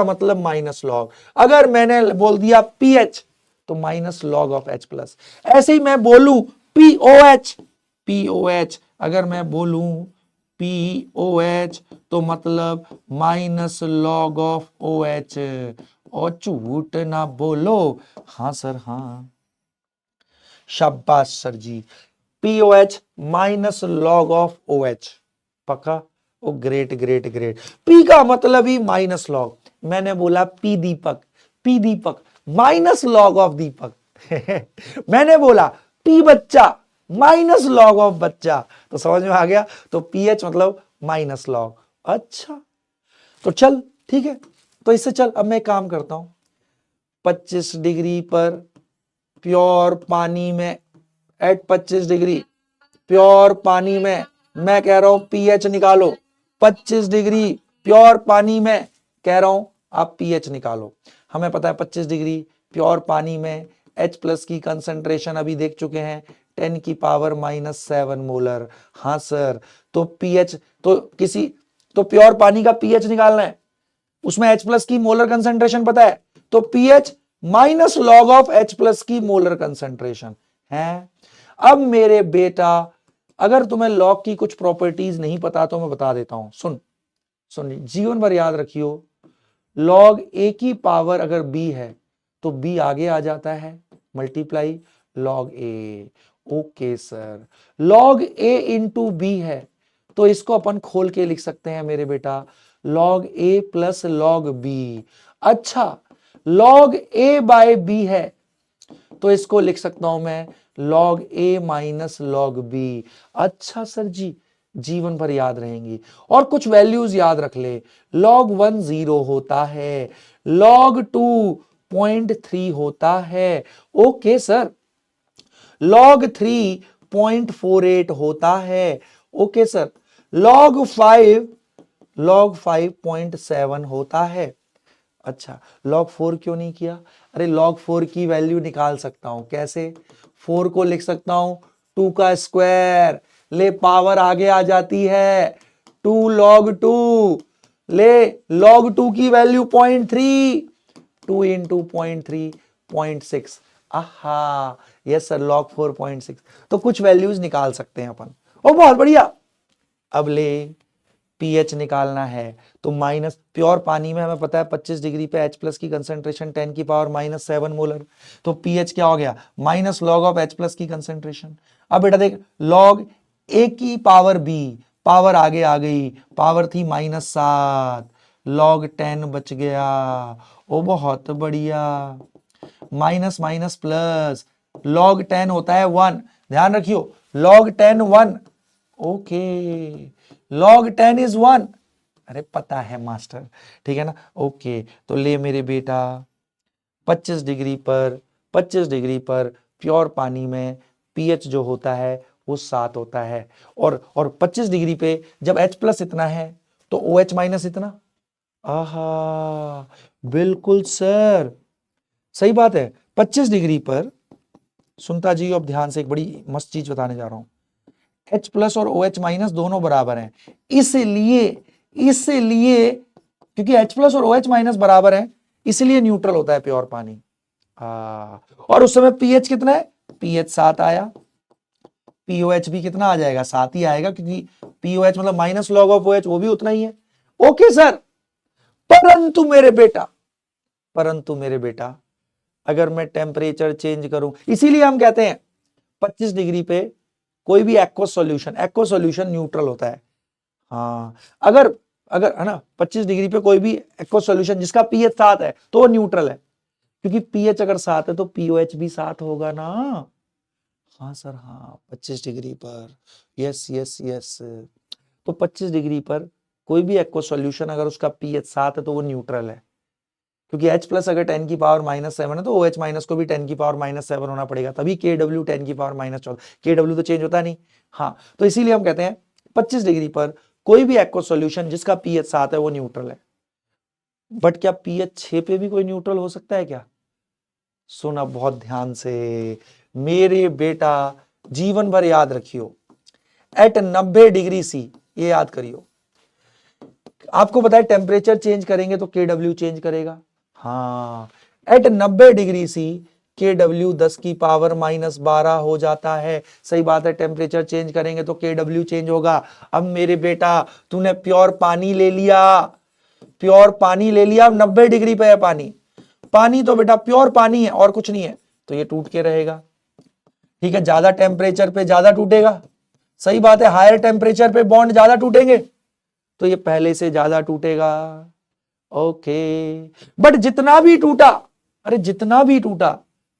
मतलब माइनस लॉग। अगर मैंने बोल दिया पीएच तो minus log of H plus. ऐसे ही मैं बोलूं पीओएच, अगर मैं बोलूं पीओएच तो मतलब माइनस लॉग ऑफ OH। और झूठ ना बोलो। हाँ सर हाँ, शाबाश sir ji. POH minus log of OH, पक्का? Oh great great great. P का मतलब ही माइनस लॉग। मैंने बोला P Deepak minus log of Deepak. मैंने बोला पी बच्चा माइनस लॉग ऑफ बच्चा, तो समझ में आ गया। तो पीएच मतलब माइनस लॉग। अच्छा तो चल ठीक है, तो इससे चल अब मैं काम करता हूं। 25 डिग्री पर प्योर पानी में, एट 25 डिग्री प्योर पानी में मैं कह रहा हूं पीएच निकालो। 25 डिग्री प्योर पानी में कह रहा हूं आप पीएच निकालो। हमें पता है 25 डिग्री प्योर पानी में H प्लस की कंसंट्रेशन अभी देख चुके हैं 10 की पावर -7 मोलर। हाँ सर, तो पीएच तो प्योर पानी का पीएच निकालना है, उसमें H प्लस की मोलर कंसंट्रेशन पता है, तो pH minus log of H+ की मोलर कंसेंट्रेशन है। अब मेरे बेटा अगर तुम्हें लॉग की कुछ प्रॉपर्टीज नहीं पता तो मैं बता देता हूं, सुन जीवन भर याद रखियो, लॉग A की पावर अगर B है तो B आगे आ जाता है, multiply log A। Okay sir, log A into B है तो इसको अपन खोल के लिख सकते हैं मेरे बेटा, log A plus log B। अच्छा, लॉग A बाय B है तो इसको लिख सकता हूं मैं log A minus log B। अच्छा सर जी, जीवन भर याद रहेंगी। और कुछ वैल्यूज याद रख ले, log 1 0 होता है, log 2 0.3 होता है, ओके सर, log 3 0.48 होता है, ओके सर, log 5 0.7 होता है। अच्छा, log 4 क्यों नहीं किया? अरे log 4 की वैल्यू निकाल सकता हूं, कैसे? 4 को लिख सकता हूं 2 का स्क्वायर, ले पावर आगे आ जाती है, 2 log 2, ले log 2 की वैल्यू 0.3, 2 इंटू 0.3 0.6। आहा, यस सर, log 4 0.6। तो कुछ वैल्यूज निकाल सकते हैं अपन। ओ बहुत बढ़िया। अब ले पीएच निकालना है तो माइनस, प्योर पानी में हमें पता है 25 डिग्री पे H+ की कंसेंट्रेशन 10 की पावर -7 मोलर, तो पीएच क्या हो गया, माइनस लॉग ऑफ H+ की कंसेंट्रेशन। अब बेटा देख, लॉग A की पावर B, पावर आगे आ गई, पावर थी -7, लॉग 10 बच गया। ओ बहुत बढ़िया, माइनस माइनस प्लस, लॉग 10 होता है 1, ध्यान रखियो, लॉग 10 1, ओके, log 10 इज 1, अरे पता है मास्टर, ठीक है ना, ओके। तो ले मेरे बेटा 25 डिग्री पर प्योर पानी में पीएच जो होता है वो 7 होता है, और 25 डिग्री पे जब H+ इतना है तो OH- इतना। आहा, बिल्कुल सर, सही बात है। 25 डिग्री पर, सुनता जी अब ध्यान से, एक बड़ी मस्त चीज बताने जा रहा हूं, H+ और OH- दोनों बराबर हैं, इसलिए क्योंकि H+ और OH- बराबर हैं इसलिए न्यूट्रल होता है प्योर पानी। और उस समय पीएच कितना है, पीएच 7 आया, पीओएच भी कितना आ जाएगा, 7 ही आएगा, क्योंकि पीओएच मतलब माइनस लॉग ऑफ OH, वो भी उतना ही है। ओके सर, परंतु मेरे बेटा अगर मैं टेम्परेचर चेंज करूं, इसीलिए हम कहते हैं 25 डिग्री पे कोई भी एक्वस सॉल्यूशन न्यूट्रल होता है। हाँ, अगर अगर है ना 25 डिग्री पे कोई भी एक्वस सॉल्यूशन जिसका पीएच 7 है तो वो न्यूट्रल है, क्योंकि पीएच अगर 7 है तो पीओएच भी 7 होगा ना। हाँ सर, हाँ, 25 डिग्री पर, यस यस यस, तो 25 डिग्री पर कोई भी एक्वस सॉल्यूशन अगर उसका पीएच 7 है तो वो न्यूट्रल है, क्योंकि H+ अगर 10 की पावर -7 है तो OH- को भी 10 की पावर -7 होना पड़ेगा, तभी KW 10 की पावर -14, KW तो चेंज होता नहीं। हाँ, तो इसीलिए हम कहते हैं 25 डिग्री पर कोई भी एक्वस सॉल्यूशन जिसका पीएच 7 है वो न्यूट्रल है। बट क्या pH 6 पे भी कोई न्यूट्रल हो सकता है क्या? सुना बहुत ध्यान से मेरे बेटा, जीवन भर याद रखियो, एट 90 डिग्री C, ये याद करियो, आपको पता है टेम्परेचर चेंज करेंगे तो KW चेंज करेगा। हाँ, एट 90 डिग्री C KW 10 की पावर -12 हो जाता है, सही बात है, टेम्परेचर चेंज करेंगे तो KW चेंज होगा। अब मेरे बेटा तूने प्योर पानी ले लिया, अब 90 डिग्री पे है पानी तो बेटा प्योर पानी है और कुछ नहीं है, तो ये टूट के रहेगा, ठीक है, ज्यादा टेम्परेचर पे ज्यादा टूटेगा, सही बात है, हायर टेम्परेचर पे बॉन्ड ज्यादा टूटेंगे तो ये पहले से ज्यादा टूटेगा। ओके, बट जितना भी टूटा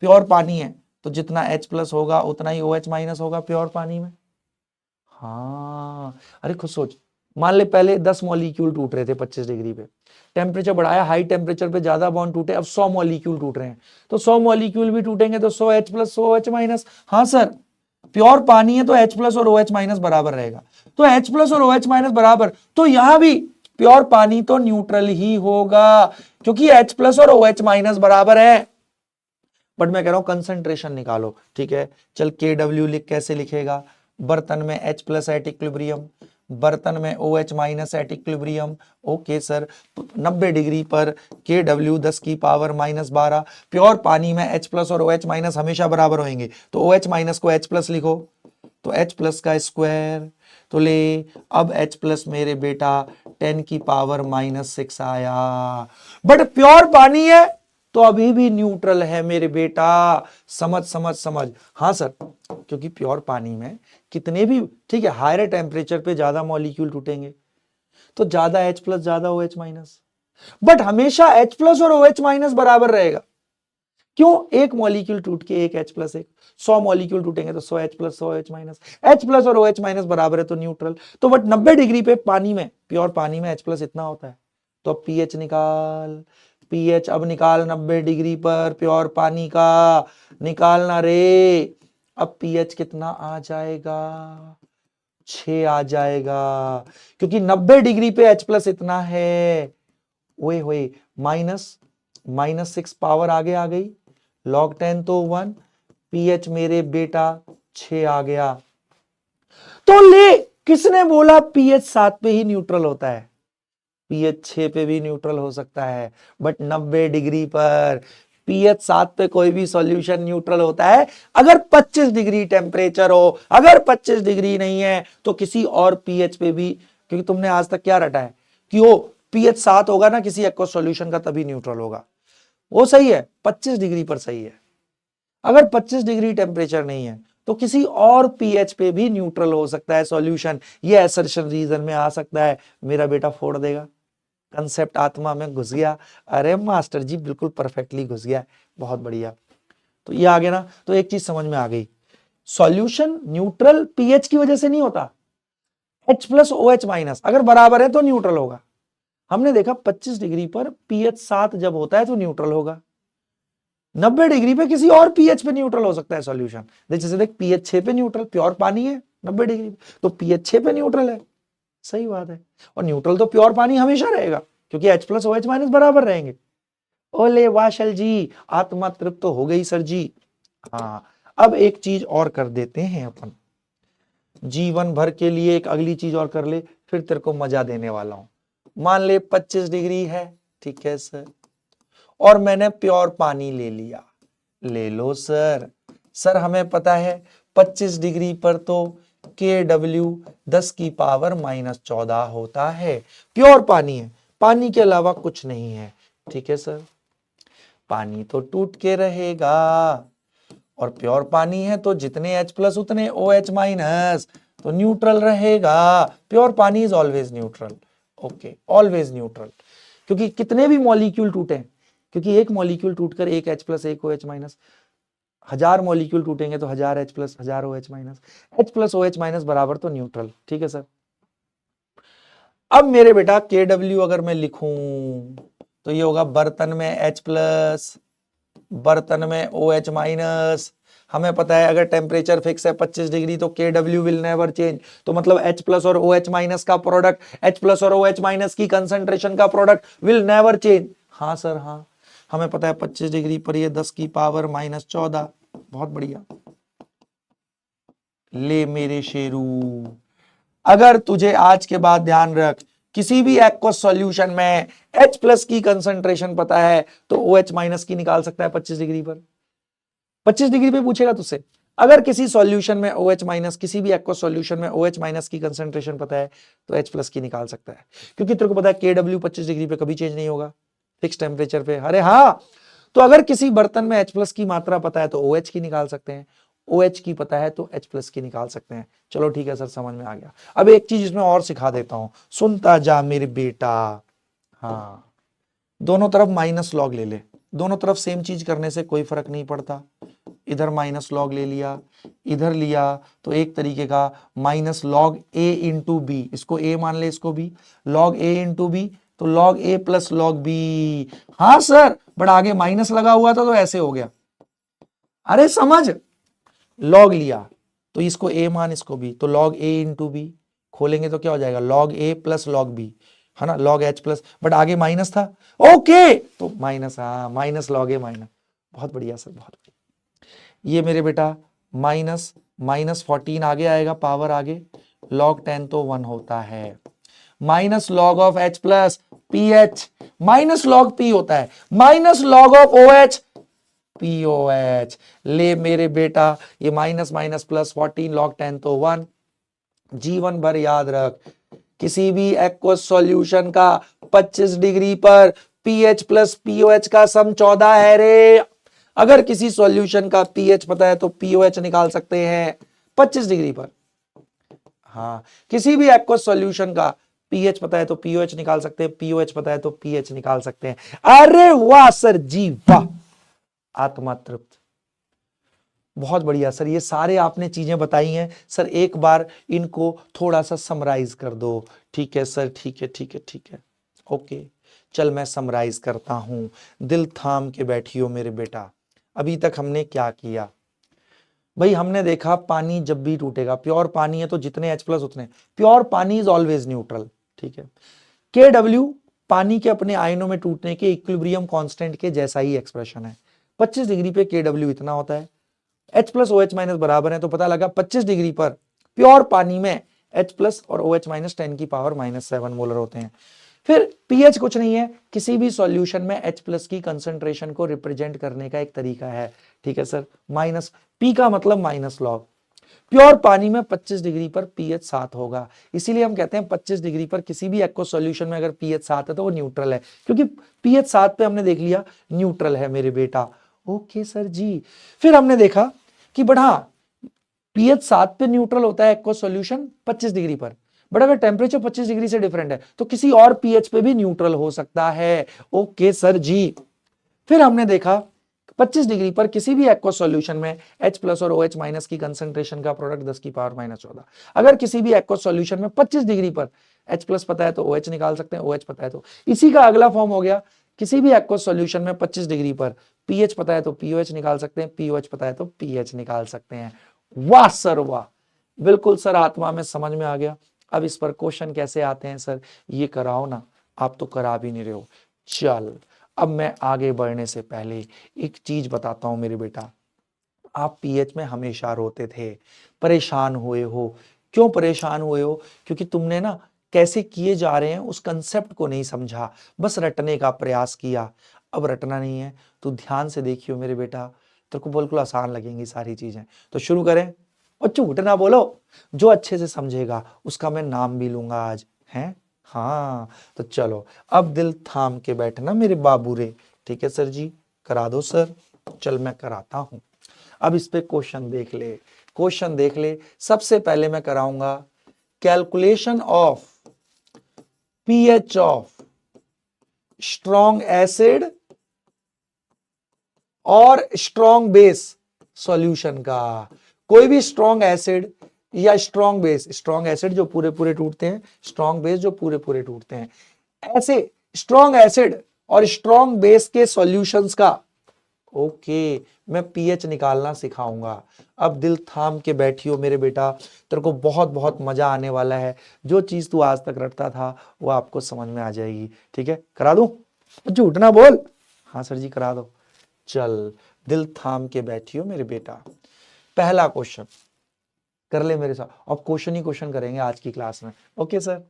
प्योर पानी है तो जितना H+ होगा उतना ही OH- होगा प्योर पानी में। हाँ, अरे खुद सोच, मान ले पहले 10 मॉलिक्यूल टूट रहे थे 25 डिग्री पे, टेम्परेचर बढ़ाया, हाई टेम्परेचर पे ज्यादा बॉन्ड टूटे, अब 100 मॉलिक्यूल टूट रहे हैं, तो 100 मॉलिक्यूल भी टूटेंगे तो 100 H+ 100 OH-। हाँ सर, प्योर पानी है तो H+ और OH- बराबर रहेगा, तो H+ और OH- बराबर, तो यहां भी प्योर पानी तो न्यूट्रल ही होगा क्योंकि H+ और OH- बराबर है। बट मैं कह रहा हूं कंसंट्रेशन निकालो, ठीक है, चल KW लिख, कैसे लिखेगा, बर्तन में H+ एट इक्विलिब्रियम बर्तन में OH minus at equilibrium. Okay sir, 90 degree पर KW 10 की पावर -12। प्योर पानी में H प्लस और OH माइनस हमेशा बराबर होंगे, तो OH माइनस को H प्लस लिखो, तो H प्लस का स्क्वायर, तो ले अब H प्लस मेरे बेटा 10 की पावर -6 आया। बट प्योर पानी है तो अभी भी न्यूट्रल है मेरे बेटा, समझ समझ समझ। हाँ सर, क्योंकि प्योर पानी में कितने भी, ठीक है, हायर टेम्परेचर पे ज्यादा मॉलिक्यूल टूटेंगे, तो ज्यादा H प्लस ज्यादा OH माइनस, बट हमेशा H प्लस और OH माइनस बराबर रहेगा। क्यों? एक मॉलिक्यूल टूट के एक H प्लस, एक 100 मॉलिक्यूल टूटेंगे तो 100 H plus 100 OH minus, H plus और OH माइनस बराबर है तो न्यूट्रल। तो बट 90 डिग्री पे पानी में, प्योर पानी में H प्लस इतना होता है, तो अब pH निकाल, pH अब निकाल 90 डिग्री पर प्योर पानी का, निकालना रे। अब pH कितना आ जाएगा? 6 आ जाएगा, क्योंकि 90 डिग्री पे H प्लस इतना है। ओए होए, -6 पावर आगे आ गई, log 10 तो 1, pH मेरे बेटा 6 आ गया। तो ले, किसने बोला pH 7 पे ही न्यूट्रल होता है? pH 6 पे भी न्यूट्रल हो सकता है, बट 90 डिग्री पर pH 7 पे कोई भी सॉल्यूशन न्यूट्रल होता है अगर 25 डिग्री टेम्परेचर हो। अगर 25 डिग्री नहीं है तो किसी और pH पे भी, क्योंकि तुमने आज तक क्या रटा है कि वो pH 7 होगा ना किसी एक्वस सॉल्यूशन का, तभी न्यूट्रल होगा। वो सही है, 25 डिग्री पर सही है। अगर 25 डिग्री टेम्परेचर नहीं है तो किसी और pH पे भी न्यूट्रल हो सकता है सॉल्यूशन। ये असर्शन रीजन में आ सकता है। मेरा बेटा फोड़ देगा, कंसेप्ट आत्मा में घुस गया। अरे मास्टर जी बिल्कुल परफेक्टली घुस गया, बहुत बढ़िया। तो ये आ गया ना, तो एक चीज समझ में आ गई, सॉल्यूशन न्यूट्रल pH की वजह से नहीं होता। H प्लस OH माइनस अगर बराबर है तो न्यूट्रल होगा। हमने देखा 25 डिग्री पर pH 7 जब होता है तो न्यूट्रल होगा, 90 डिग्री पे किसी और pH पे न्यूट्रल हो सकता है सॉल्यूशन। जैसे देख pH 6 पे न्यूट्रल, प्योर पानी है 90 डिग्री पे, तो pH 6 पे न्यूट्रल है। सही बात है, और न्यूट्रल तो प्योर पानी हमेशा रहेगा क्योंकि H प्लस OH माइनस बराबर रहेंगे। ओले वाशल जी, आत्मा तृप्त तो हो गई सर जी। हाँ, अब एक चीज और कर देते हैं अपन, जीवन भर के लिए एक अगली चीज और कर ले, फिर तेरे को मजा देने वाला हूं। मान ले 25 डिग्री है, ठीक है सर, और मैंने प्योर पानी ले लिया। ले लो सर। सर हमें पता है 25 डिग्री पर तो KW 10 की पावर -14 होता है। प्योर पानी है, पानी के अलावा कुछ नहीं है, ठीक है सर। पानी तो टूट के रहेगा, और प्योर पानी है तो जितने H प्लस उतने OH माइनस, तो न्यूट्रल रहेगा। Pure pani is always neutral. Okay, always neutral, क्योंकि कितने भी मॉलिक्यूल टूटे, क्योंकि एक मॉलिक्यूल टूटकर एक H प्लस एक OH माइनस, 1000 मॉलिक्यूल टूटेंगे तो 1000 H plus 1000 OH minus, H plus OH minus बराबर तो न्यूट्रल, ठीक है सर। अब मेरे बेटा KW अगर मैं लिखूं तो ये होगा बर्तन में H प्लस, बर्तन में OH माइनस। हमें पता है अगर टेम्परेचर फिक्स है 25 डिग्री तो KW विल नेवर चेंज, तो मतलब H प्लस और OH माइनस का प्रोडक्ट, H प्लस और OH माइनस की कंसंट्रेशन का प्रोडक्ट विल नेवर चेंज। हाँ सर हाँ, हमें पता है 25 डिग्री पर ये 10 की पावर -14। बहुत बढ़िया। ले मेरे शेरू, अगर तुझे आज के बाद ध्यान रख, किसी भी एक्वस सॉल्यूशन में H प्लस की कंसंट्रेशन पता है तो OH माइनस की निकाल सकता है 25 डिग्री पर। 25 डिग्री पे पूछेगा तुझसे, अगर किसी सॉल्यूशन में OH माइनस, किसी भी एक्वस सॉल्यूशन में OH माइनस की कंसंट्रेशन पता है तो H प्लस की निकाल सकता है, क्योंकि तेरे को पता है KW 25 डिग्री पे कभी चेंज नहीं होगा, फिक्स टेम्परेचर पे। अरे हाँ, तो अगर किसी बर्तन में H प्लस की मात्रा पता है तो OH की निकाल सकते हैं, OH की पता है तो H प्लस की निकाल सकते हैं। चलो ठीक है सर, समझ में आ गया। अब एक चीज इसमें और सिखा देता हूं, सुनता जा मेरे बेटा। हाँ, दोनों तरफ माइनस लॉग ले ले, दोनों तरफ सेम चीज करने से कोई फर्क नहीं पड़ता। इधर माइनस लॉग ले लिया, इधर लिया, तो एक तरीके का minus log A into B, इसको A मान ले, इसको भी लॉग A इंटू बी, तो log A plus log B। हाँ सर, बट आगे माइनस लगा हुआ था तो ऐसे हो गया। अरे समझ, लॉग लिया तो इसको A मान, इसको B, तो लॉग A इंटू बी, खोलेंगे तो क्या हो जाएगा log A plus log B, है ना, लॉग H प्लस, बट आगे माइनस था। ओके, तो माइनस, हाँ माइनस लॉग A माइनस। बहुत बढ़िया सर, बहुत बढ़िया। ये मेरे बेटा माइनस -14 आगे आएगा, पावर आगे, log 10 तो 1 होता है, minus log of H plus P H, minus log P होता है, minus log of OH POH। ले मेरे बेटा, ये माइनस माइनस प्लस 14 log 10 तो 1। जीवन भर याद रख, किसी भी एक्वस सॉल्यूशन का 25 डिग्री पर पीएच प्लस पीओएच का सम 14 है रे। अगर किसी सॉल्यूशन का पीएच पता है तो पीओएच निकाल सकते हैं 25 डिग्री पर। हाँ, किसी भी एक्वस सॉल्यूशन का पीएच पता है तो पीओएच निकाल सकते हैं, पीओएच पता है तो पीएच निकाल सकते हैं। अरे वाह सर जी वाह, आत्मा तृप्त, बहुत बढ़िया सर। ये सारे आपने चीजें बताई हैं सर, एक बार इनको थोड़ा सा समराइज कर दो। ठीक है सर, ठीक है ठीक है ठीक है, ओके। चल मैं समराइज करता हूं, दिल थाम के बैठियो मेरे बेटा। अभी तक हमने क्या किया भाई? हमने देखा पानी जब भी टूटेगा, प्योर पानी है तो जितने H+ उतने, pure pani is always neutral. ठीक है, KW पानी के अपने आयनों में टूटने के इक्विलिब्रियम कांस्टेंट के जैसा ही एक्सप्रेशन है। 25 डिग्री पे KW इतना होता है, H+ OH- बराबर है, तो पता लगा 25 डिग्री पर प्योर पानी में H+ और OH- 10 की पावर -7 मोलर होते हैं। फिर pH कुछ नहीं है, किसी भी सॉल्यूशन में H+ की कंसंट्रेशन को रिप्रेजेंट करने का एक तरीका है। ठीक है सर, माइनस P का मतलब माइनस लॉग। प्योर पानी में 25 डिग्री पर pH 7 होगा, इसीलिए हम कहते हैं 25 डिग्री पर किसी भी एक्वस सॉल्यूशन में अगर pH 7 है तो वो न्यूट्रल है, क्योंकि pH 7 पे हमने देख लिया न्यूट्रल है मेरे बेटा। ओके सर जी। फिर हमने देखा कि बढ़ा pH 7 पे न्यूट्रल होता है एक्वस सॉल्यूशन 25 डिग्री पर, बट अगर टेम्परेचर 25 डिग्री से डिफरेंट है तो किसी और pH पे भी न्यूट्रल हो सकता है। ओके सर जी। फिर हमने देखा 25 डिग्री पर किसी भी एक्वस सॉल्यूशन में H+ और OH- की कंसंट्रेशन का प्रोडक्ट 10 की पावर -14। अगर किसी भी एक्वस सॉल्यूशन में 25 डिग्री पर H+ पता है तो OH निकाल सकते हैं, OH पता है तो, इसी का अगला फॉर्म हो गया, किसी भी एक्वस सॉल्यूशन में 25 डिग्री पर pH पता है तो POH निकाल सकते हैं, POH पता है तो pH निकाल सकते हैं। वाह सर वाह, बिल्कुल सर, आत्मा में समझ में आ गया। अब इस पर क्वेश्चन कैसे आते हैं सर, ये कराओ ना, आप तो करा भी नहीं रहे हो। चल अब मैं आगे बढ़ने से पहले एक चीज बताता हूं मेरे बेटा, आप पीएच में हमेशा रोते थे, परेशान हुए हो। क्यों परेशान हुए हो? क्योंकि तुमने ना कैसे किए जा रहे हैं उस कंसेप्ट को नहीं समझा, बस रटने का प्रयास किया। अब रटना नहीं है, तो ध्यान से देखियो मेरे बेटा, तेरे को बिल्कुल आसान लगेंगी सारी चीजें। तो शुरू करें, और झूठ ना बोलो, जो अच्छे से समझेगा उसका मैं नाम भी लूंगा आज, हैं? हाँ, तो चलो अब दिल थाम के बैठना मेरे बाबू रे। ठीक है सर जी, करा दो सर। चल मैं कराता हूं। अब इस पे क्वेश्चन देख ले, क्वेश्चन देख ले। सबसे पहले मैं कराऊंगा calculation of pH of strong acid और स्ट्रॉन्ग बेस सॉल्यूशन का। कोई भी स्ट्रॉन्ग एसिड या स्ट्रॉन्ग बेस, स्ट्रॉन्ग एसिड जो पूरे पूरे टूटते हैं, स्ट्रॉन्ग बेस जो पूरे पूरे टूटते हैं, ऐसे स्ट्रॉन्ग एसिड और स्ट्रॉन्ग बेस के सॉल्यूशंस का ओके मैं पीएच निकालना सिखाऊंगा। अब दिल थाम के बैठियो मेरे बेटा, तेरे को बहुत बहुत मजा आने वाला है। जो चीज तू आज तक रटता था वो आपको समझ में आ जाएगी। ठीक है, करा दूं? झूठ ना बोल। हाँ सर जी करा दो। चल दिल थाम के बैठियो मेरे बेटा। पहला क्वेश्चन कर ले मेरे साथ, अब क्वेश्चन ही क्वेश्चन करेंगे आज की क्लास में। ओके सर,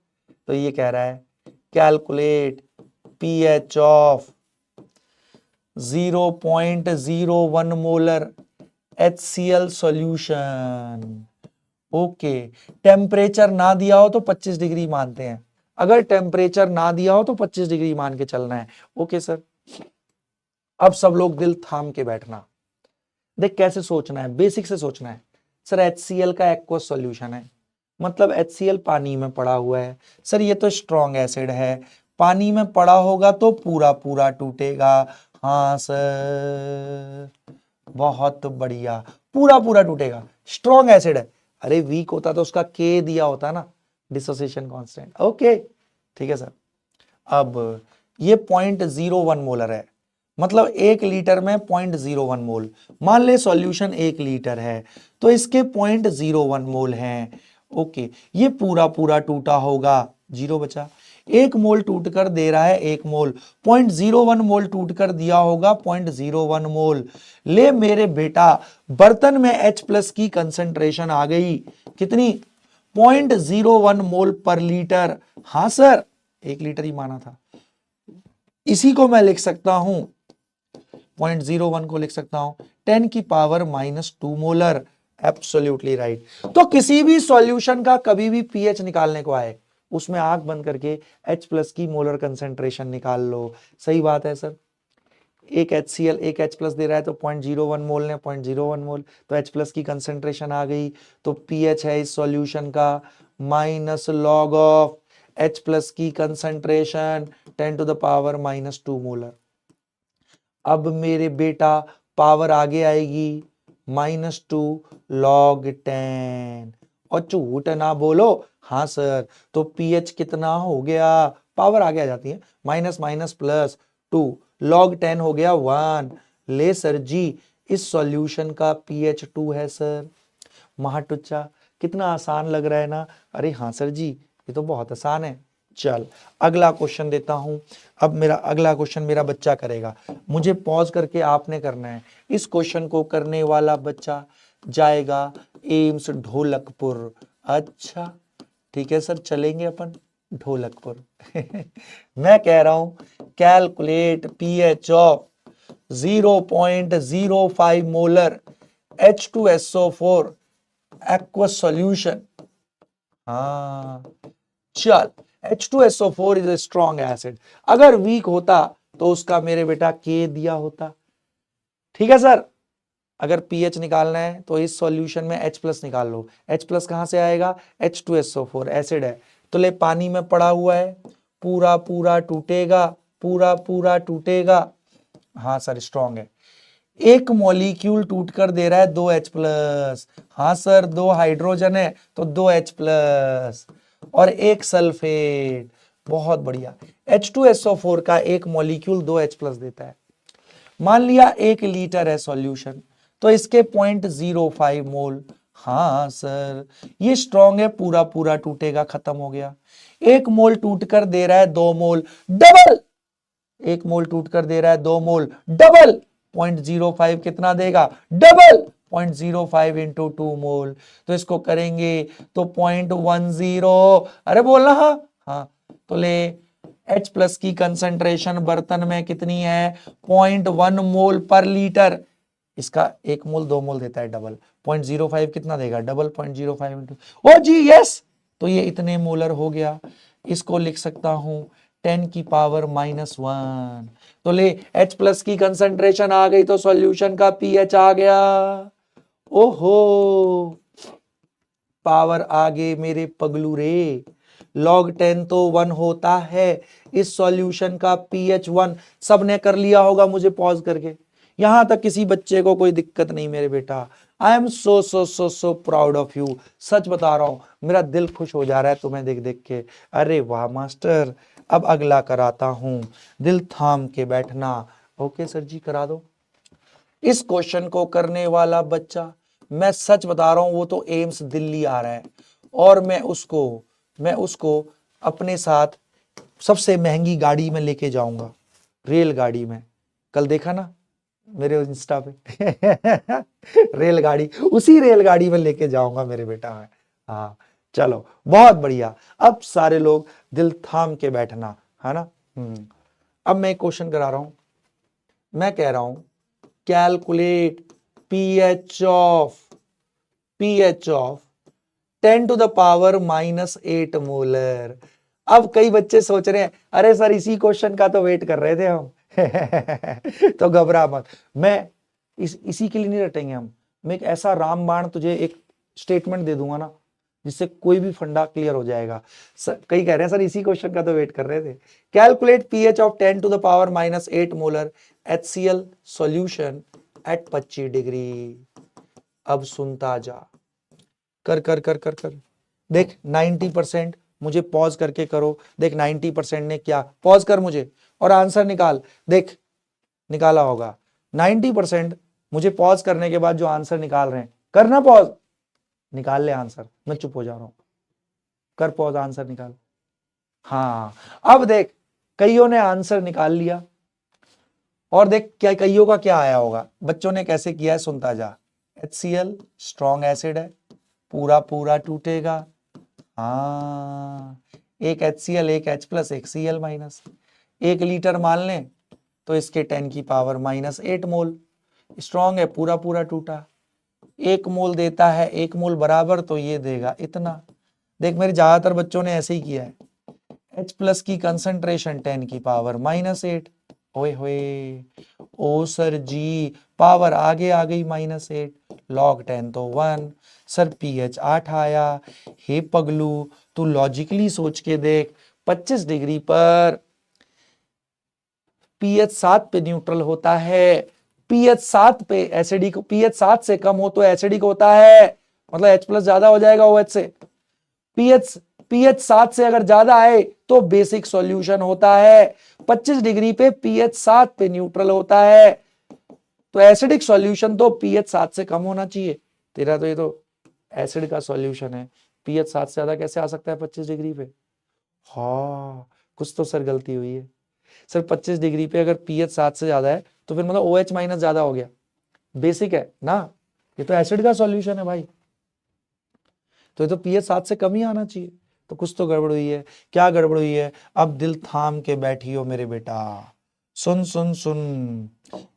तो ये कह रहा है calculate pH of 0.01 molar HCl solution. Okay, temperature ना दिया हो तो 25 डिग्री मानते हैं, अगर टेम्परेचर ना दिया हो तो 25 डिग्री मान के चलना है। ओके सर, अब सब लोग दिल थाम के बैठना। देख कैसे सोचना है, बेसिक से सोचना है। सर HCl का एक्वस सॉल्यूशन है, मतलब HCl पानी में पड़ा हुआ है। सर ये तो स्ट्रॉन्ग एसिड है, पानी में पड़ा होगा तो पूरा पूरा टूटेगा। हाँ सर, बहुत बढ़िया, पूरा पूरा टूटेगा। स्ट्रॉन्ग एसिड है, अरे वीक होता तो उसका K दिया होता ना, डिसोसिएशन कांस्टेंट। ओके ठीक है सर। अब ये 0.01 मोलर है, मतलब 1 लीटर में 0.01 मोल। मान ले सॉल्यूशन 1 लीटर है तो इसके 0.01 मोल हैं। ओके, ये पूरा पूरा टूटा होगा, 0 बचा। 1 मोल टूटकर दे रहा है 1 मोल, 0.01 मोल टूटकर दिया होगा 0.01 मोल। ले मेरे बेटा बर्तन में H प्लस की कंसंट्रेशन आ गई कितनी, 0.01 मोल पर लीटर। हां सर 1 लीटर ही माना था, इसी को मैं लिख सकता हूं 0.01 को लिख सकता हूं 10 की पावर -2 मोलर। Absolutely right. तो किसी भी सॉल्यूशन का कभी भी पीएच निकालने को आए उसमें आंख बंद करके H प्लस की मोलर कंसेंट्रेशन निकाल लो। सही बात है सर। एक HCl एक H प्लस दे रहा है तो 0.01 मोल ने 0.01 मोल, तो H प्लस की कंसेंट्रेशन आ गई, तो पीएच है इस सॉल्यूशन का minus log of H plus की concentration 10 to the power -2 molar. अब मेरे बेटा पावर आगे आएगी -2 log 10, और झूठ ना बोलो। हाँ सर, तो पीएच कितना हो गया, पावर आगे आ जाती है, माइनस माइनस प्लस 2 log 10 हो गया 1। ले सर जी इस सॉल्यूशन का पीएच 2 है सर। महाटुच्चा कितना आसान लग रहा है ना। अरे हाँ सर जी ये तो बहुत आसान है। चल अगला क्वेश्चन देता हूं। अब मेरा अगला क्वेश्चन मेरा बच्चा करेगा, मुझे पॉज करके आपने करना है। इस क्वेश्चन को करने वाला बच्चा जाएगा एम्स ढोलकपुर। अच्छा ठीक है सर, चलेंगे अपन ढोलकपुर। मैं कह रहा हूं calculate pH of 0.05 molar H2SO4 aqueous solution। हाँ चल H2SO4 is a strong acid, अगर वीक होता तो उसका मेरे बेटा K दिया होता। ठीक है सर, अगर पीएच निकालना है तो इस सॉल्यूशन में H प्लस निकाल लो। H प्लस कहां से आएगा, H2SO4 एसिड है, तो ले पानी में पड़ा हुआ है, पूरा पूरा टूटेगा, पूरा पूरा टूटेगा। हाँ सर स्ट्रॉन्ग है। एक मॉलिक्यूल टूटकर दे रहा है 2 H प्लस। हाँ सर 2 हाइड्रोजन है तो 2 H प्लस और एक सल्फेट। बहुत बढ़िया। H2SO4 का एक मॉलिक्यूल 2 H प्लस देता है। मान लिया 1 लीटर है सॉल्यूशन, तो इसके 0.05 मोल। हाँ सर ये स्ट्रॉन्ग है, पूरा पूरा टूटेगा, खत्म हो गया। 1 मोल टूटकर दे रहा है 2 मोल, डबल। 1 मोल टूटकर दे रहा है 2 मोल, डबल 0.05 कितना देगा, डबल 0.05 इंटू 2 मोल। तो इसको करेंगे तो 0.10। अरे बोलना हाँ हाँ। तो ले H प्लस की कंसंट्रेशन बर्तन में कितनी है, 0.1 मोल पर लीटर। इसका 1 मोल 2 मोल देता है डबल, 0.05 कितना देगा, डबल 0.05 इंटू, ओ जी यस, तो ये इतने मोलर हो गया। इसको लिख सकता हूं 10 की पावर -1। तो ले H प्लस की कंसंट्रेशन आ गई तो सॉल्यूशन का पीएच आ गया। ओहो पावर आगे मेरे पगलू रे, log 10 तो 1 होता है। इस सॉल्यूशन का पीएच 1 सबने कर लिया होगा मुझे पॉज करके। यहां तक किसी बच्चे को कोई दिक्कत नहीं मेरे बेटा। I am so so so so proud of you. सच बता रहा हूं मेरा दिल खुश हो जा रहा है तुम्हें देख देख के। अरे वाह मास्टर, अब अगला कराता हूं, दिल थाम के बैठना। ओके सर जी करा दो। इस क्वेश्चन को करने वाला बच्चा, मैं सच बता रहा हूं वो तो एम्स दिल्ली आ रहा है, और मैं उसको अपने साथ सबसे महंगी गाड़ी में लेके जाऊंगा, रेलगाड़ी में। कल देखा ना मेरे इंस्टा पे रेलगाड़ी, उसी रेलगाड़ी में लेके जाऊंगा मेरे बेटा मैं। हाँ चलो बहुत बढ़िया। अब सारे लोग दिल थाम के बैठना है ना। अब मैं एक क्वेश्चन करा रहा हूं, मैं कह रहा हूं calculate pH of 10 to the power -8 molar. अब कई बच्चे सोच रहे हैं अरे सर इसी क्वेश्चन का तो वेट कर रहे थे हम। तो घबरा मत, मैं इसी के लिए नहीं रटेंगे हम। मैं एक ऐसा रामबाण तुझे एक स्टेटमेंट दे दूंगा ना जिससे कोई भी फंडा क्लियर हो जाएगा। कई कह रहे हैं सर इसी क्वेश्चन का तो वेट कर रहे थे। Calculate pH of 10 to the power -8 molar HCl solution at 25 degree. अब सुनता जा, कर कर कर कर कर देख 90%। मुझे पॉज करके करो, देख 90% ने क्या, पॉज कर मुझे और आंसर निकाल। देख निकाला होगा 90%। मुझे पॉज करने के बाद जो आंसर निकाल रहे हैं, करना पॉज, निकाल ले आंसर। मैं चुप हो जा रहा हूं, कर पॉज, आंसर निकाल। हाँ, अब देख कईयों ने आंसर निकाल लिया और देख क्या कईयों का क्या आया होगा, बच्चों ने कैसे किया है सुनता जा। HCl स्ट्रॉन्ग एसिड है, पूरा पूरा टूटेगा। हाँ, एक HCl एक H प्लस एक Cl माइनस, 1 लीटर मान लें तो इसके 10 की पावर -8 मोल, स्ट्रॉन्ग है, पूरा पूरा टूटा। 1 मोल देता है, 1 मोल बराबर तो ये देगा इतना। देख मेरे ज्यादातर बच्चों ने ऐसे ही किया है। H प्लस की कंसंट्रेशन 10 की पावर -8। ओए होए, ओ सर जी, पावर आगे आ गई -8, log 10 तो 1। सर pH 8 आया। हे पगलू, तू लॉजिकली सोच के देख, 25 डिग्री पर pH 7 पे न्यूट्रल होता है, pH 7 पे एसिडिक, pH 7 से कम हो तो एसिडिक होता है, मतलब H प्लस ज्यादा हो जाएगा OH से। pH 7 से अगर ज्यादा आए तो बेसिक सॉल्यूशन होता है। 25 डिग्री पे pH 7 पे न्यूट्रल होता है, तो एसिडिक सॉल्यूशन तो pH 7 से कम होना चाहिए। तेरा तो ये तो एसिड का सॉल्यूशन है, pH 7 से ज्यादा कैसे आ सकता है 25 डिग्री पे? हाँ, कुछ तो सर गलती हुई है। सर 25 डिग्री पे अगर pH 7 से ज्यादा है तो फिर मतलब OH माइनस ज्यादा हो गया, बेसिक है ना, ये तो एसिड का सॉल्यूशन है भाई, तो ये तो pH 7 से कम ही आना चाहिए। तो कुछ तो गड़बड़ हुई है। क्या गड़बड़ हुई है? अब दिल थाम के बैठियो मेरे बेटा, सुन सुन सुन,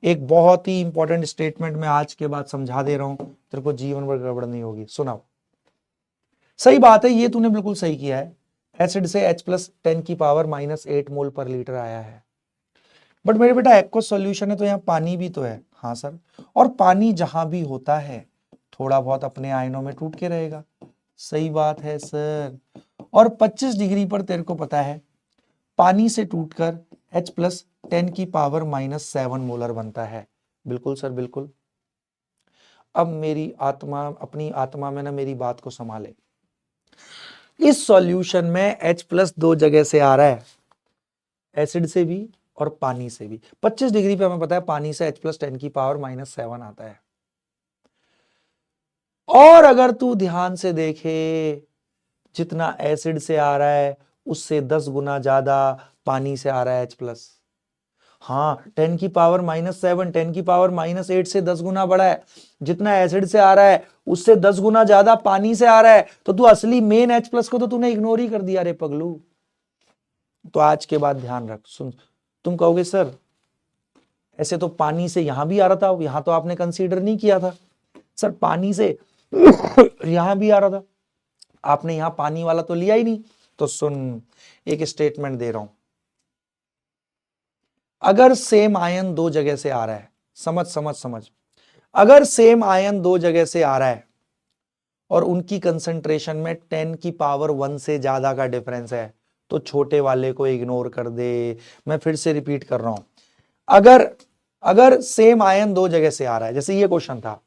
एक बहुत ही इंपॉर्टेंट स्टेटमेंट मैं आज के बाद समझा दे रहा हूं, तेरे को जीवन भर गड़बड़ नहीं होगी। सुनाओ, सही बात है, ये तूने बिल्कुल सही किया है, एसिड से H प्लस 10 की पावर -8 मोल पर लीटर आया है। बट मेरे बेटा एक्वस सॉल्यूशन है तो यहाँ पानी भी तो है। हाँ सर, और पानी जहां भी होता है थोड़ा बहुत अपने आयनों में टूट के रहेगा। सही बात है सर, और 25 डिग्री पर तेरे को पता है पानी से टूटकर H प्लस 10 की पावर -7 मोलर बनता है। बिल्कुल सर बिल्कुल। अब मेरी आत्मा, अपनी आत्मा में ना मेरी बात को संभाले, इस सॉल्यूशन में H प्लस 2 जगह से आ रहा है, एसिड से भी और पानी से भी। 25 डिग्री पे हमें पता है पानी से H प्लस 10 की पावर -7 आता है। और अगर तू ध्यान से देखे, जितना एसिड से आ रहा है उससे 10 गुना ज्यादा पानी से आ रहा है H प्लस। हाँ, 10 की पावर -7 10 की पावर -8 से 10 गुना बड़ा है। जितना एसिड से आ रहा है उससे 10 गुना ज्यादा पानी से आ रहा है, तो तू असली मेन H प्लस को तो तूने इग्नोर ही कर दिया रे पगलू। तो आज के बाद ध्यान रख, सुन, तुम कहोगे सर ऐसे तो पानी से यहां भी आ रहा था, यहां तो आपने कंसीडर नहीं किया था। सर पानी से यहां भी आ रहा था, आपने यहां पानी वाला तो लिया ही नहीं। तो सुन, एक स्टेटमेंट दे रहा हूं, अगर सेम आयन 2 जगह से आ रहा है, समझ समझ समझ, अगर सेम आयन 2 जगह से आ रहा है और उनकी कंसंट्रेशन में 10 की पावर 1 से ज्यादा का डिफरेंस है, तो छोटे वाले को इग्नोर कर दे। मैं फिर से रिपीट कर रहा हूं, अगर अगर सेम आयन 2 जगह से आ रहा है, जैसे ये क्वेश्चन था,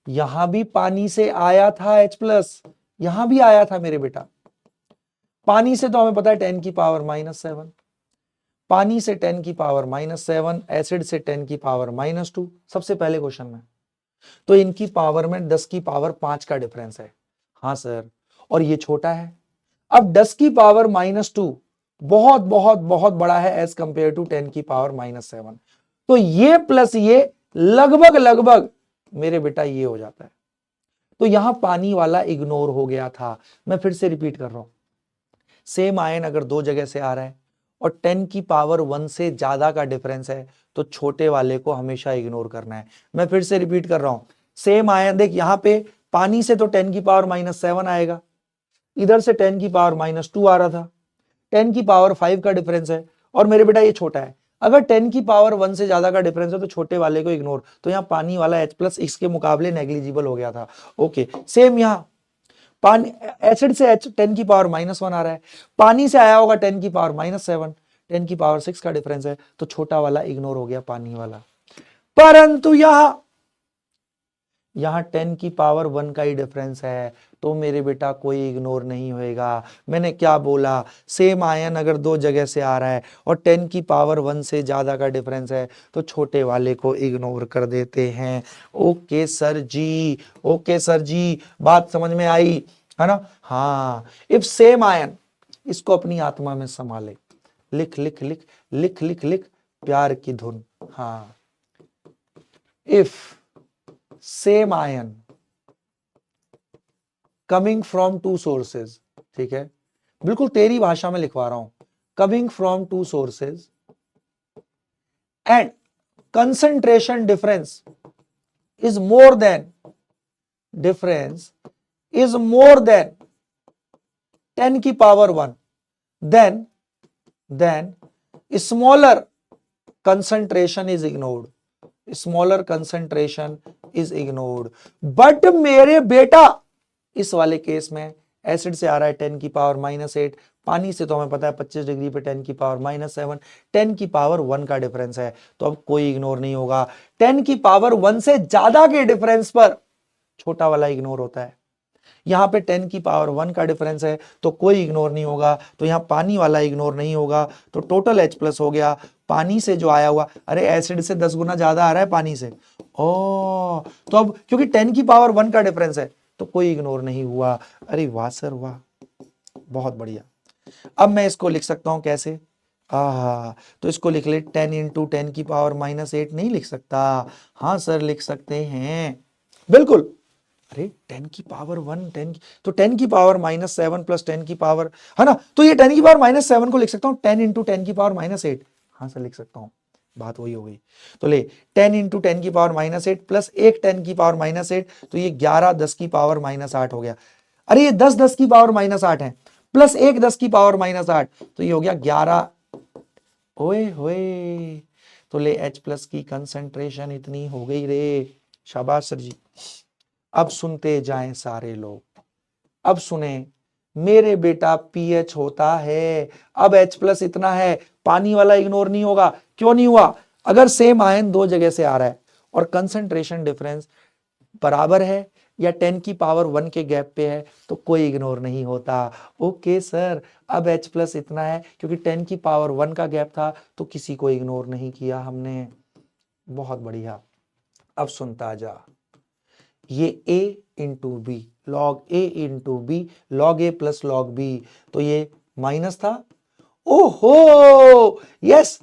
यहां भी पानी से आया था H प्लस, यहां भी आया था मेरे बेटा। पानी से तो हमें पता है 10 की पावर -7, पानी से 10 की पावर -7, एसिड से 10 की पावर -2, सबसे पहले क्वेश्चन में, तो इनकी पावर में 10 की पावर 5 का डिफरेंस है। हाँ सर, और ये छोटा है। अब 10 की पावर -2 बहुत बहुत बहुत बड़ा है एज कंपेयर टू 10 की पावर -7, तो ये प्लस ये लगभग लगभग मेरे बेटा ये हो जाता है। तो यहां पानी वाला इग्नोर हो गया था। मैं फिर से रिपीट कर रहा हूं, सेम आयन अगर 2 जगह से आ रहा है और 10 की पावर 1 से ज्यादा का डिफरेंस है, तो छोटे वाले को हमेशा इग्नोर करना है। मैं फिर से रिपीट कर रहा हूं, सेम आयन, देख यहां पे पानी से तो 10 की पावर -7 आएगा, इधर से 10 की पावर -2 आ रहा था, 10 की पावर 5 का डिफरेंस है, और मेरे बेटा ये छोटा है। अगर 10 की पावर 1 से ज्यादा का डिफरेंस है तो छोटे वाले को इग्नोर, तो यहां पानी वाला H प्लस इसके मुकाबले नेग्लिजिबल हो गया था। ओके, सेम यहां पानी, एसिड से H 10 की पावर -1 आ रहा है, पानी से आया होगा 10 की पावर -7, 10 की पावर 6 का डिफरेंस है, तो छोटा वाला इग्नोर हो गया, पानी वाला। परंतु यहां 10 की पावर 1 का ही डिफरेंस है, तो मेरे बेटा कोई इग्नोर नहीं होएगा। मैंने क्या बोला, सेम आयन अगर 2 जगह से आ रहा है और 10 की पावर 1 से ज्यादा का डिफरेंस है, तो छोटे वाले को इग्नोर कर देते हैं। ओके सर जी, ओके सर जी, बात समझ में आई है ना? हाँ, इफ सेम आयन, इसको अपनी आत्मा में संभाले। लिख लिख लिख लिख लिख लिख प्यार की धुन। हाँ, if same ion coming from two sources, ठीक है, बिल्कुल तेरी भाषा में लिखवा रहा हूं, coming from two sources and concentration difference is more than 10 की power 1, then smaller concentration is ignored, but मेरे बेटा इस वाले केस में एसिड से आ रहा है 10 की पावर -8, पानी से तो हमें पता है 25 डिग्री पे 10 की पावर -7, 10 की पावर 1 का डिफरेंस है, तो अब कोई इग्नोर नहीं होगा। 10 की पावर 1 से ज्यादा के डिफरेंस पर छोटा वाला इग्नोर होता है। यहां पे 10 की पावर 1 का डिफरेंस है तो कोई इग्नोर नहीं होगा, तो यहां पानी वाला इग्नोर नहीं होगा, तो टोटल H+ हो गया। पानी से जो आया हुआ, अरे एसिड से 10 गुना ज्यादा आ रहा है पानी से, ओ तो अब क्योंकि 10 की पावर 1 का डिफरेंस है तो कोई इग्नोर नहीं हुआ। अरे वाह सर वाह, बहुत बढ़िया। अब मैं इसको लिख सकता हूं कैसे, तो इसको लिख ले 10 × 10 की पावर -8 नहीं लिख सकता? हाँ सर लिख सकते हैं, बिल्कुल। अरे 10 की पावर 1, 10 की, तो 10 की पावर -7 प्लस 10 की पावर, है ना, तो ये 10 की पावर -7 को लिख सकता हूं 10 × 10 की पावर -8। हाँ सर लिख सकता हूं, बात वही हो गई। तो ले 10 × 10 की पावर -8 प्लस एक 10 की पावर -8, तो ये 11 10 की पावर -8 हो गया। अरे ये 10 10 की पावर -8 है, प्लस एक 10 की पावर -8, तो ये हो गया 11। ओए होए, तो ले H+ की कंसंट्रेशन इतनी हो गई रे, शाबाश सर जी। अब सुनते जाएं सारे लोग, अब सुने मेरे बेटा pH होता है, अब H+ इतना है, पानी वाला इग्नोर नहीं होगा। क्यों नहीं हुआ? अगर सेम आयन दो जगह से आ रहा है और कंसंट्रेशन डिफरेंस बराबर है या 10 की पावर 1 के गैप पे है तो कोई इग्नोर नहीं होता। ओके सर, अब H+ इतना है क्योंकि 10 की पावर 1 का गैप था तो किसी को इग्नोर नहीं किया हमने। बहुत बढ़िया। अब सुनता जा, ये A × B, log A × B, log A + log B, तो ये माइनस था। ओहो यस,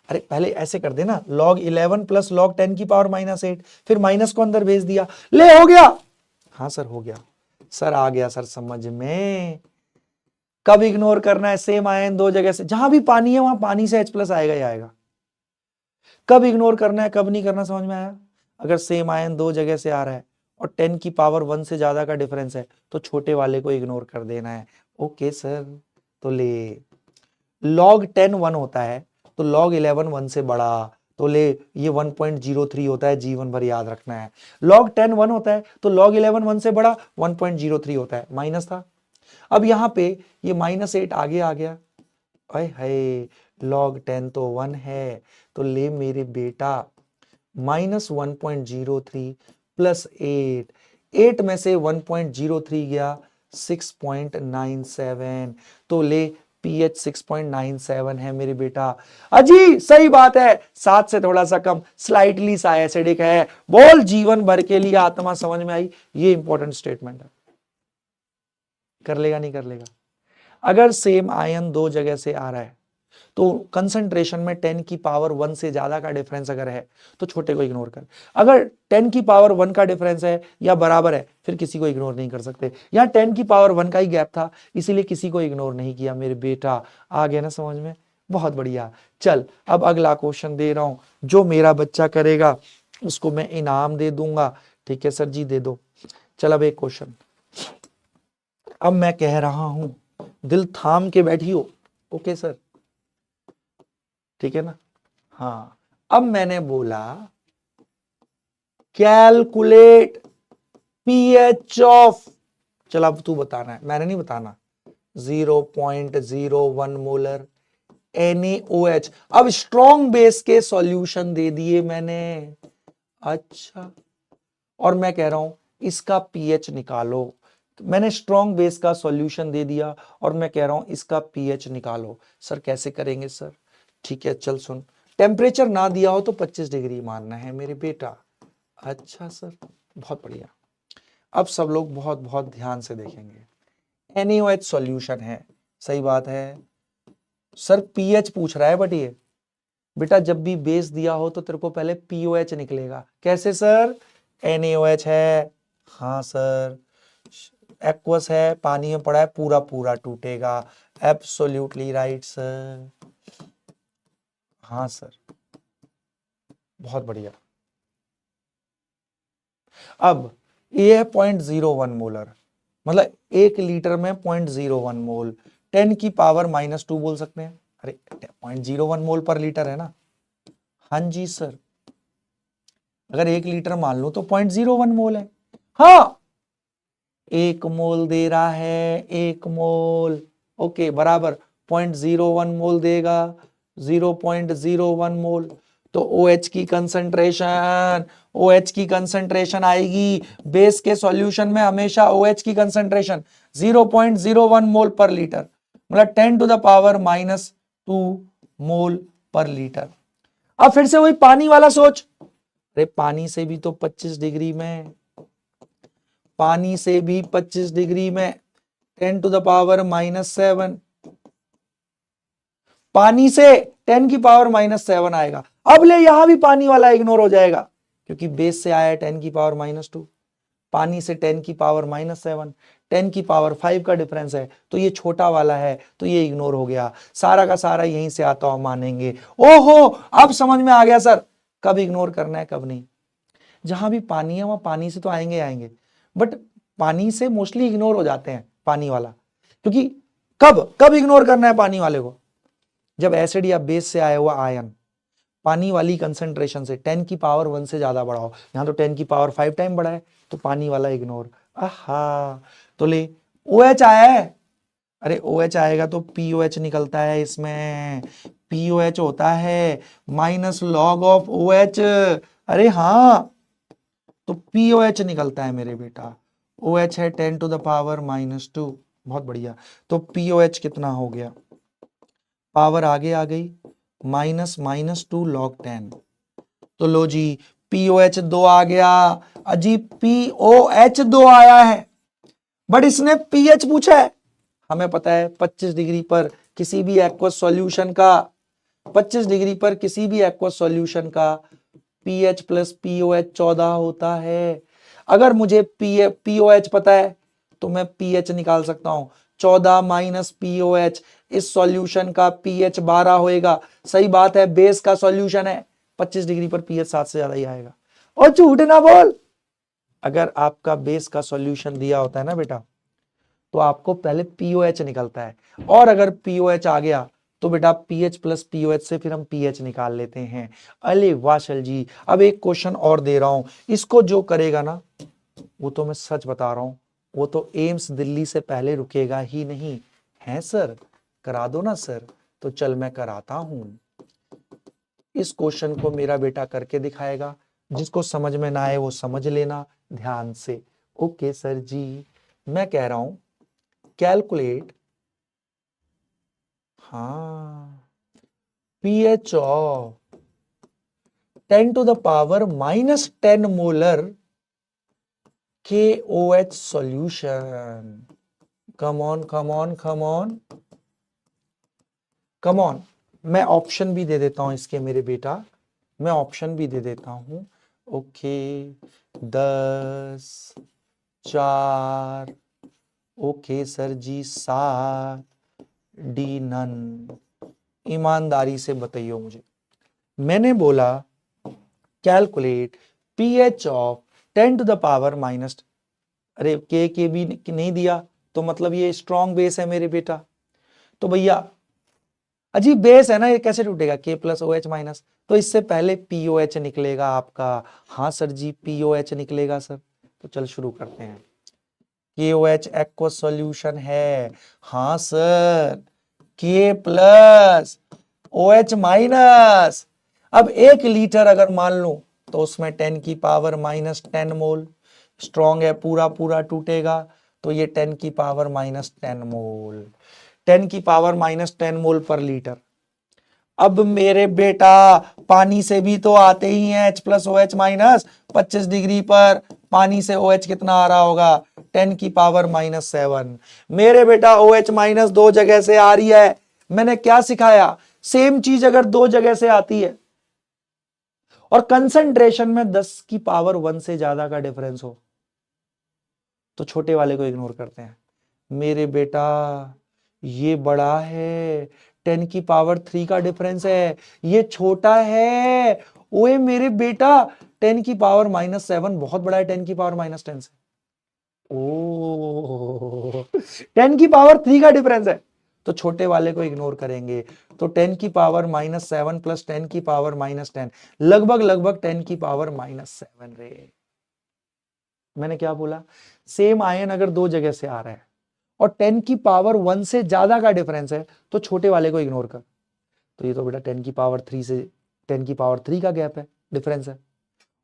अरे पहले ऐसे कर देना, log 11 + log 10 की पावर -8, फिर माइनस को अंदर भेज दिया, ले हो गया। हाँ सर हो गया, सर आ गया सर समझ में। कब इग्नोर करना है? सेम आयन दो जगह से, जहां भी पानी है वहां पानी से H+ आएगा ही आएगा। कब इग्नोर करना है कब नहीं करना, समझ में आया? अगर सेम आयन दो जगह से आ रहा है और 10 की पावर 1 से ज्यादा का डिफरेंस है तो छोटे वाले को इग्नोर कर देना है। ओके सर, तो ले log 10 1 होता है तो log 11 1 से बड़ा, तो ले ये 1.03 होता है, जीवन भर याद रखना है। log 10 1 होता है तो log 11 1 से बड़ा 1.03 होता है, माइनस था। अब यहां पे ये -8 आगे आ गया, अरे हाय log 10 तो 1 है, तो ले मेरे बेटा -1.03 + 8 में से 1.03 गया 6.97, तो ले pH 6.97 है मेरे बेटा। अजी सही बात है, 7 से थोड़ा सा कम, स्लाइटली सा एसिडिक है। बोल जीवन भर के लिए आत्मा समझ में आई? ये इंपॉर्टेंट स्टेटमेंट है, कर लेगा नहीं कर लेगा? अगर सेम आयन दो जगह से आ रहा है तो कंसंट्रेशन में 10 की पावर 1 से ज्यादा का डिफरेंस अगर है तो छोटे को इग्नोर कर। अगर 10 की पावर 1 का डिफरेंस है या बराबर है फिर किसी को इग्नोर नहीं कर सकते। यहां 10 की पावर 1 का ही गैप था इसीलिए किसी को इग्नोर नहीं किया मेरे बेटा। आ गया ना समझ में? बहुत बढ़िया। चल अब अगला क्वेश्चन दे रहा हूं, जो मेरा बच्चा करेगा उसको मैं इनाम दे दूंगा। ठीक है सर जी दे दो। चल अब एक क्वेश्चन, अब मैं कह रहा हूं दिल थाम के बैठियो। ओके सर, ठीक है ना? हाँ, अब मैंने बोला कैलकुलेट pH ऑफ, चल अब तू बताना है, मैंने नहीं बताना। 0.01 मोलर NaOH। अब स्ट्रॉन्ग बेस के सॉल्यूशन दे दिए मैंने। अच्छा, और मैं कह रहा हूं इसका pH निकालो। मैंने स्ट्रॉन्ग बेस का सॉल्यूशन दे दिया और मैं कह रहा हूं इसका pH निकालो। सर कैसे करेंगे सर? ठीक है चल सुन, टेम्परेचर ना दिया हो तो 25 डिग्री मानना है मेरे बेटा। अच्छा सर, बहुत बढ़िया। अब सब लोग बहुत बहुत ध्यान से देखेंगे। NaOH सॉल्यूशन है, सही बात है सर। पीएच पूछ रहा है बट ये बेटा जब भी बेस दिया हो तो तेरे को पहले पीओएच निकलेगा। कैसे सर? NaOH है। हाँ सर। एक्वस है, पानी में पड़ा है, पूरा पूरा टूटेगा। Absolutely right sir. हाँ सर, बहुत बढ़िया। अब ये है 0.01 मोलर, मतलब 1 लीटर में 0.01 मोल, 10 की पावर -2 बोल सकते हैं। अरे 0.01 मोल पर लीटर है ना। हाँ जी सर, अगर 1 लीटर मान लो तो 0.01 मोल है। हाँ, 1 मोल दे रहा है, 1 मोल। ओके, बराबर 0.01 मोल देगा, 0.01 मोल। तो OH की कंसंट्रेशन, OH की कंसंट्रेशन आएगी बेस के सॉल्यूशन में हमेशा OH की कंसंट्रेशन 0.01 मोल पर लीटर, मतलब 10 टू द पावर -2 मोल पर लीटर। अब फिर से वही पानी वाला सोच। अरे पानी से भी तो 25 डिग्री में, पानी से भी 25 डिग्री में 10 टू द पावर -7, पानी से 10 की पावर -7 आएगा। अब ले यहां भी पानी वाला इग्नोर हो जाएगा क्योंकि बेस से आया है 10 की पावर -2, पानी से 10 की पावर -7, 10 की पावर 5 का डिफरेंस है, तो ये छोटा वाला है तो ये इग्नोर हो गया। सारा का सारा यहीं से आता हुआ मानेंगे। ओहो, अब समझ में आ गया सर, कब इग्नोर करना है कब नहीं। जहां भी पानी है वहां पानी से तो आएंगे आएंगे, बट पानी से मोस्टली इग्नोर हो जाते हैं पानी वाला, क्योंकि कब कब इग्नोर करना है पानी वाले को? जब एसिड या बेस से आया हुआ आयन पानी वाली कंसंट्रेशन से 10 की पावर 1 से ज्यादा बढ़ा हो। यहां तो 10 की पावर 5 टाइम बढ़ा है, तो पानी वाला इग्नोर। आहा, तो ले OH आया है। अरे OH आएगा तो POH निकलता है इसमें, POH होता है -log ऑफ OH। अरे हाँ, तो POH निकलता है मेरे बेटा। OH है 10 टू द पावर -2, बहुत बढ़िया। तो POH कितना हो गया, पावर आगे आ गई, -2 log 10। तो लो जी, POH 2 आ गया। अजी POH 2 आया है, बट इसने पीएच पूछा है। हमें पता है 25 डिग्री पर किसी भी एक्वस सॉल्यूशन का, 25 डिग्री पर किसी भी एक्वस सॉल्यूशन का पीएच प्लस POH 14 होता है। अगर मुझे POH पता है तो मैं पीएच निकाल सकता हूं। 14 माइनस POH, इस सॉल्यूशन का पीएच 12 होएगा। सही बात है, बेस का सॉल्यूशन है, 25 डिग्री पर पीएच 7 से ज्यादा ही आएगा। और झूठ ना बोल, अगर आपका बेस का सॉल्यूशन दिया होता है ना बेटा, तो आपको पहले POH निकलता है, और अगर POH आ गया तो बेटा पीएच प्लस POH से फिर हम पीएच निकाल लेते हैं। अरे वाह शैल जी, अब एक क्वेश्चन और दे रहा हूं, इसको जो करेगा ना, वो तो मैं सच बता रहा हूं, वो तो एम्स दिल्ली से पहले रुकेगा ही नहीं। है सर, करा दो ना सर। तो चल मैं कराता हूं। इस क्वेश्चन को मेरा बेटा करके दिखाएगा, जिसको समझ में ना आए वो समझ लेना ध्यान से। ओके सर जी, मैं कह रहा हूं कैलकुलेट, हाँ, pH of 10 to the power -10 molar KOH solution. Come on come on come on come on. मैं ऑप्शन भी दे देता हूं इसके मेरे बेटा, मैं ऑप्शन भी दे देता हूं। Okay, 10, 4, okay sir ji 7, D none. ईमानदारी से बताइए मुझे, मैंने बोला calculate pH of 10 to the power minus, अरे के भी नहीं दिया तो मतलब ये स्ट्रॉन्ग बेस है मेरे बेटा। तो भैया अजीब बेस है ना, ये कैसे टूटेगा, K प्लस OH माइनस, तो इससे पहले POH निकलेगा आपका। हाँ सर जी, POH निकलेगा सर। तो चल शुरू करते हैं। KOH एक्वस सॉल्यूशन है, हाँ sir, K plus OH minus. अब 1 लीटर अगर मान लो तो उसमें 10 की पावर -10 मोल, स्ट्रॉन्ग है, पूरा पूरा टूटेगा, तो ये 10 की पावर -10 मोल, 10 की पावर -10 मोल पर लीटर। अब मेरे बेटा पानी से भी तो आते ही हैं H plus O H minus. 25 degree पर पानी से ओ एच कितना आ रहा होगा, 10 की पावर -7। मेरे बेटा ओ एच माइनस दो जगह से आ रही है। मैंने क्या सिखाया, सेम चीज अगर दो जगह से आती है और कंसंट्रेशन में 10 की पावर 1 से ज्यादा का डिफरेंस हो तो छोटे वाले को इग्नोर करते हैं। मेरे बेटा ये बड़ा है, 10 की पावर 3 का डिफरेंस है, ये छोटा है। ओए मेरे बेटा 10 की पावर -7 बहुत बड़ा है 10 की पावर -10 से। ओ 10 की पावर 3 का डिफरेंस है तो छोटे वाले को इग्नोर करेंगे। तो 10 की पावर -7 प्लस 10 की पावर -10 लगभग लगभग 10 की पावर -7 रे। मैंने क्या बोला, सेम आयन अगर दो जगह से आ रहा है और 10 की पावर 1 से ज्यादा का डिफरेंस है तो छोटे वाले को इग्नोर कर। तो ये तो बेटा 10 की पावर 3 से 10 की पावर 3 का गैप है, डिफरेंस है,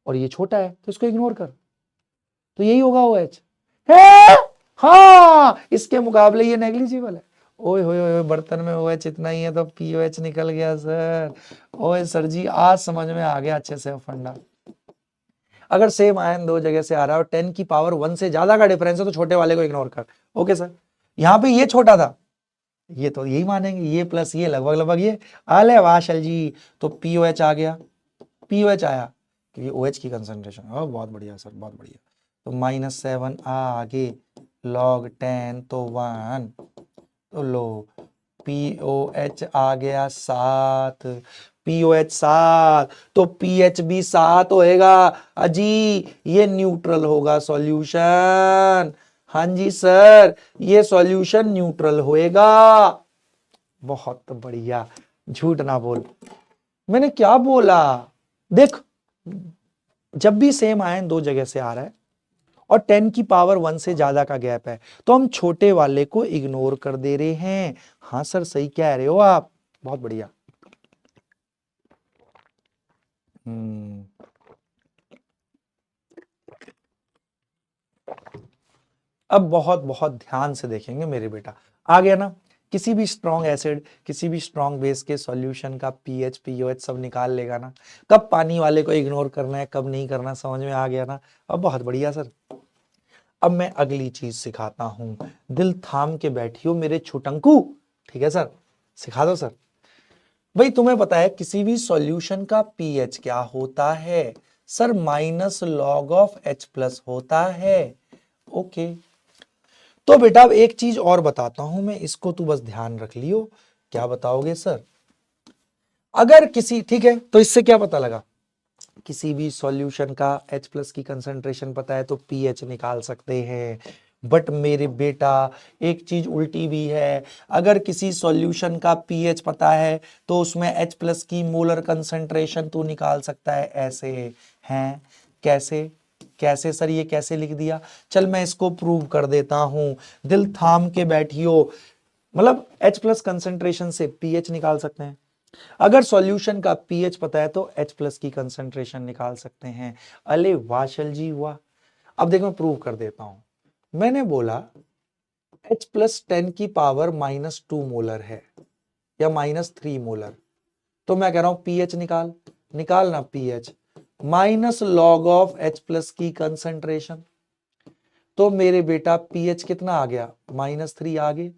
और ये छोटा है तो इसको इग्नोर कर। तो यही होगा ओ एच है। हाँ इसके मुकाबले ये नेग्लिजिबल है। ओए होए होए बर्तन में ओ एच इतना ही है तो पी ओ एच निकल गया सर। ओए सर जी आज समझ में आ गया अच्छे से फंडा। अगर सेम आयन दो जगह से आ रहा है और 10 की पावर 1 से ज्यादा का डिफरेंस है तो छोटे वाले को इग्नोर कर। ओके सर, यहां पे ये छोटा था, ये तो यही मानेंगे, ये प्लस ये लगभग लगभग ये आले वाशल जी। तो पीओएच आ गया, पीओएच आया क्योंकि ओएच की कंसंट्रेशन बहुत बढ़िया सर, बहुत बढ़िया। तो -7 आगे log 10 तो 1, तो लो पीओएच आ गया 7, पीओएच 7 तो पीएच भी 7 होएगा। अजी ये न्यूट्रल होगा सॉल्यूशन। हाँ जी सर ये सॉल्यूशन न्यूट्रल होएगा। बहुत बढ़िया, झूठ ना बोल। मैंने क्या बोला, देख जब भी सेम आयन दो जगह से आ रहा है और 10 की पावर 1 से ज्यादा का गैप है तो हम छोटे वाले को इग्नोर कर दे रहे हैं। हाँ सर सही कह रहे हो आप, बहुत बढ़िया। अब बहुत बहुत ध्यान से देखेंगे मेरे बेटा, आ गया ना। किसी भी स्ट्रॉन्ग एसिड किसी भी स्ट्रॉन्ग बेस के सॉल्यूशन का पीएच पीओएच सब निकाल लेगा ना, कब पानी वाले को इग्नोर करना है कब नहीं करना, समझ में आ गया ना। अब बहुत बढ़िया सर। अब मैं अगली चीज सिखाता हूं, दिल थाम के बैठियो मेरे छुटंकू। ठीक है सर, सिखा दो सर। भाई तुम्हें पता है किसी भी सॉल्यूशन का पीएच क्या होता है सर, -log(H+ होता है। ओके तो बेटा अब एक चीज और बताता हूं मैं, इसको तू बस ध्यान रख लियो। क्या बताओगे सर, अगर किसी, ठीक है तो इससे क्या पता लगा, किसी भी सॉल्यूशन का H+ की कंसंट्रेशन पता है तो पीएच निकाल सकते हैं। बट मेरे बेटा एक चीज उल्टी भी है, अगर किसी सॉल्यूशन का पीएच पता है तो उसमें H+ की मोलर कंसंट्रेशन तू निकाल सकता है। ऐसे हैं, कैसे कैसे सर, ये कैसे लिख दिया, चल मैं इसको प्रूव कर देता हूं। दिल थाम के बैठियो, मतलब H+ कंसंट्रेशन से पीएच निकाल सकते हैं। अगर सॉल्यूशन का पीएच पता है तो H+ की कंसंट्रेशन निकाल सकते हैं। अले वाशल जी वाह। अब देखो मैं प्रूव कर देता हूं। मैंने बोला H+ 10 की पावर -2 मोलर है या -3 मोलर, तो मैं कह रहा हूं पीएच निकाल, निकालना पीएच -log(H+ की कंसंट्रेशन। तो मेरे बेटा पीएच कितना आ गया, -3 आगे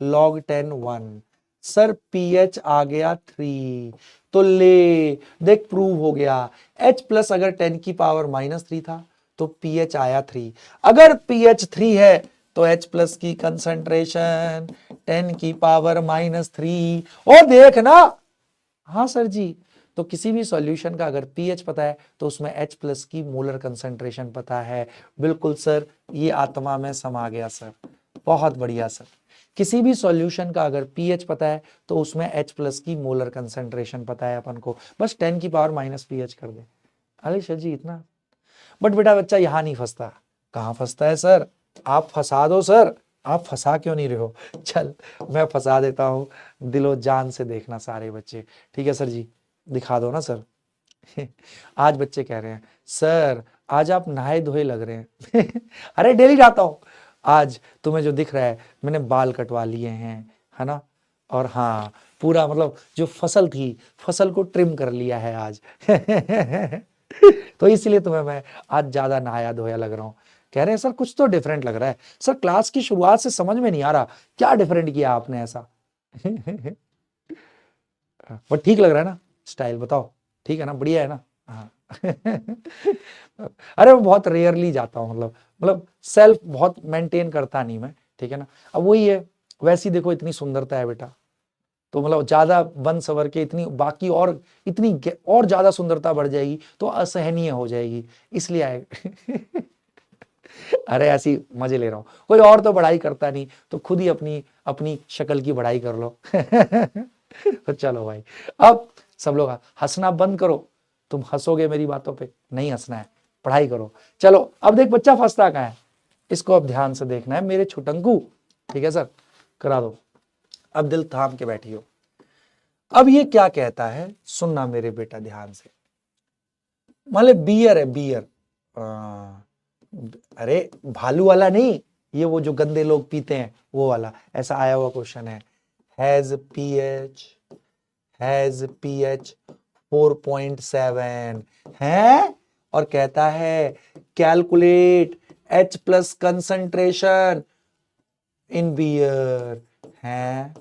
log 10 1। सर पीएच आ गया 3, तो ले देख प्रूव हो गया। H+ अगर 10 की पावर -3 था तो पीएच आया 3। अगर पीएच 3 है तो H+ की कंसंट्रेशन 10 की पावर -3। और देख ना, हाँ सर जी, तो किसी भी सॉल्यूशन का अगर पीएच पता है तो उसमें H+ की मोलर कंसंट्रेशन पता है। बिल्कुल सर, ये आत्मा में समा गया सर, बहुत बढ़िया सर। किसी भी सॉल्यूशन का अगर पीएच पता है तो उसमें H+ की मोलर कंसंट्रेशन पता है अपन को, बस 10 की पावर माइनस पीएच कर दे। अरे सर जी इतना, बट बेटा बच्चा यहां नहीं फंसता। कहां फंसता है सर, आप फंसा दो सर, आप फंसा क्यों नहीं रहे हो, चल मैं फंसा देता हूं, दिलो जान से देखना सारे बच्चे। ठीक है सर जी, दिखा दो ना सर। आज बच्चे कह रहे हैं सर आज आप नहाए धोए लग रहे हैं। अरे डेली नहाता हूं, आज तुम्हें जो दिख रहा है मैंने बाल कटवा लिए हैं, है ना, और हाँ, पूरा मतलब जो फसल थी, फसल को ट्रिम कर लिया है आज। तो इसलिए तुम्हें मैं आज ज्यादा नहाया धोया लग रहा हूँ। कह रहे हैं सर कुछ तो डिफरेंट लग रहा है। सर क्लास की शुरुआत से समझ में नहीं आ रहा क्या डिफरेंट किया आपने ऐसा। पर ठीक लग रहा है ना स्टाइल, बताओ ठीक है ना, बढ़िया है ना। हाँ। अरे वो बहुत रेयरली जाता हूँ, मतलब सेल्फ बहुत मेंटेन करता नहीं मैं, ठीक है ना। अब वही है, वैसी देखो इतनी सुंदरता है बेटा, तो मतलब ज्यादा बन सवर के इतनी बाकी और इतनी और ज्यादा सुंदरता बढ़ जाएगी तो असहनीय हो जाएगी, इसलिए आए। अरे ऐसी मजे ले रहा हूं, कोई और तो बढ़ाई करता नहीं तो खुद ही अपनी अपनी शक्ल की बढ़ाई कर लो। तो चलो भाई, अब सब लोग हंसना बंद करो, तुम हंसोगे मेरी बातों पे, नहीं हंसना है, पढ़ाई करो। चलो अब देख बच्चा फंसता कहाँ है, इसको अब ध्यान से देखना है मेरे छुटंकू, ठीक है सर, करा दो। अब दिल थाम के बैठी हो। अब ये क्या कहता है, सुनना मेरे बेटा ध्यान से। मान ले बियर है, बियर, अरे भालू वाला नहीं, ये वो जो गंदे लोग पीते हैं वो वाला, ऐसा आया हुआ क्वेश्चन है। हैज पीएच 4.7 है, और कहता है calculate H plus concentration in beer है।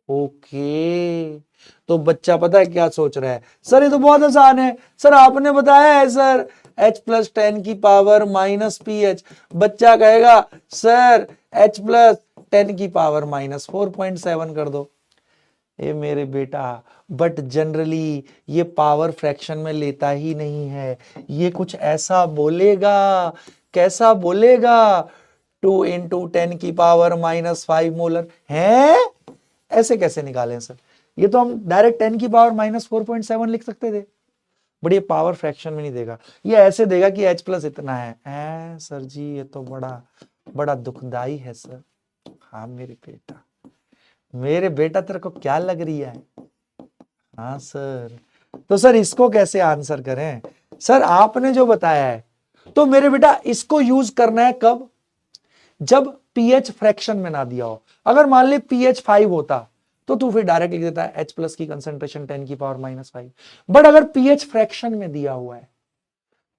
ओके, तो बच्चा पता है क्या सोच रहा है, सर ये तो बहुत आसान है, सर आपने बताया है सर H प्लस 10 की पावर माइनस पीएच। बच्चा कहेगा सर H प्लस 10 की पावर माइनस 4.7 कर दो। ए मेरे बेटा, बट जनरली ये पावर फ्रैक्शन में लेता ही नहीं है, ये कुछ ऐसा बोलेगा, कैसा बोलेगा, 2 इंटू 10 की पावर माइनस 5 मोलर है। ऐसे कैसे निकालें सर, ये तो हम डायरेक्ट 10 की पावर माइनस 4.7 लिख सकते थे, बट ये पावर फ्रैक्शन में नहीं देगा, ये ऐसे देगा कि H प्लस इतना है। सर जी ये तो बड़ा बड़ा दुखदाई है सर। हाँ मेरे बेटा तेरे को क्या लग रही है। हाँ सर, तो सर इसको कैसे आंसर करें, सर आपने जो बताया है, तो मेरे बेटा इसको यूज करना है कब, जब पीएच फ्रैक्शन में ना दिया हो। अगर मान ले पीएच 5 होता तो तू फिर डायरेक्ट लिख देता है H प्लस की कंसेंट्रेशन 10 की पावर माइनस 5। बट अगर पीएच फ्रैक्शन में दिया हुआ है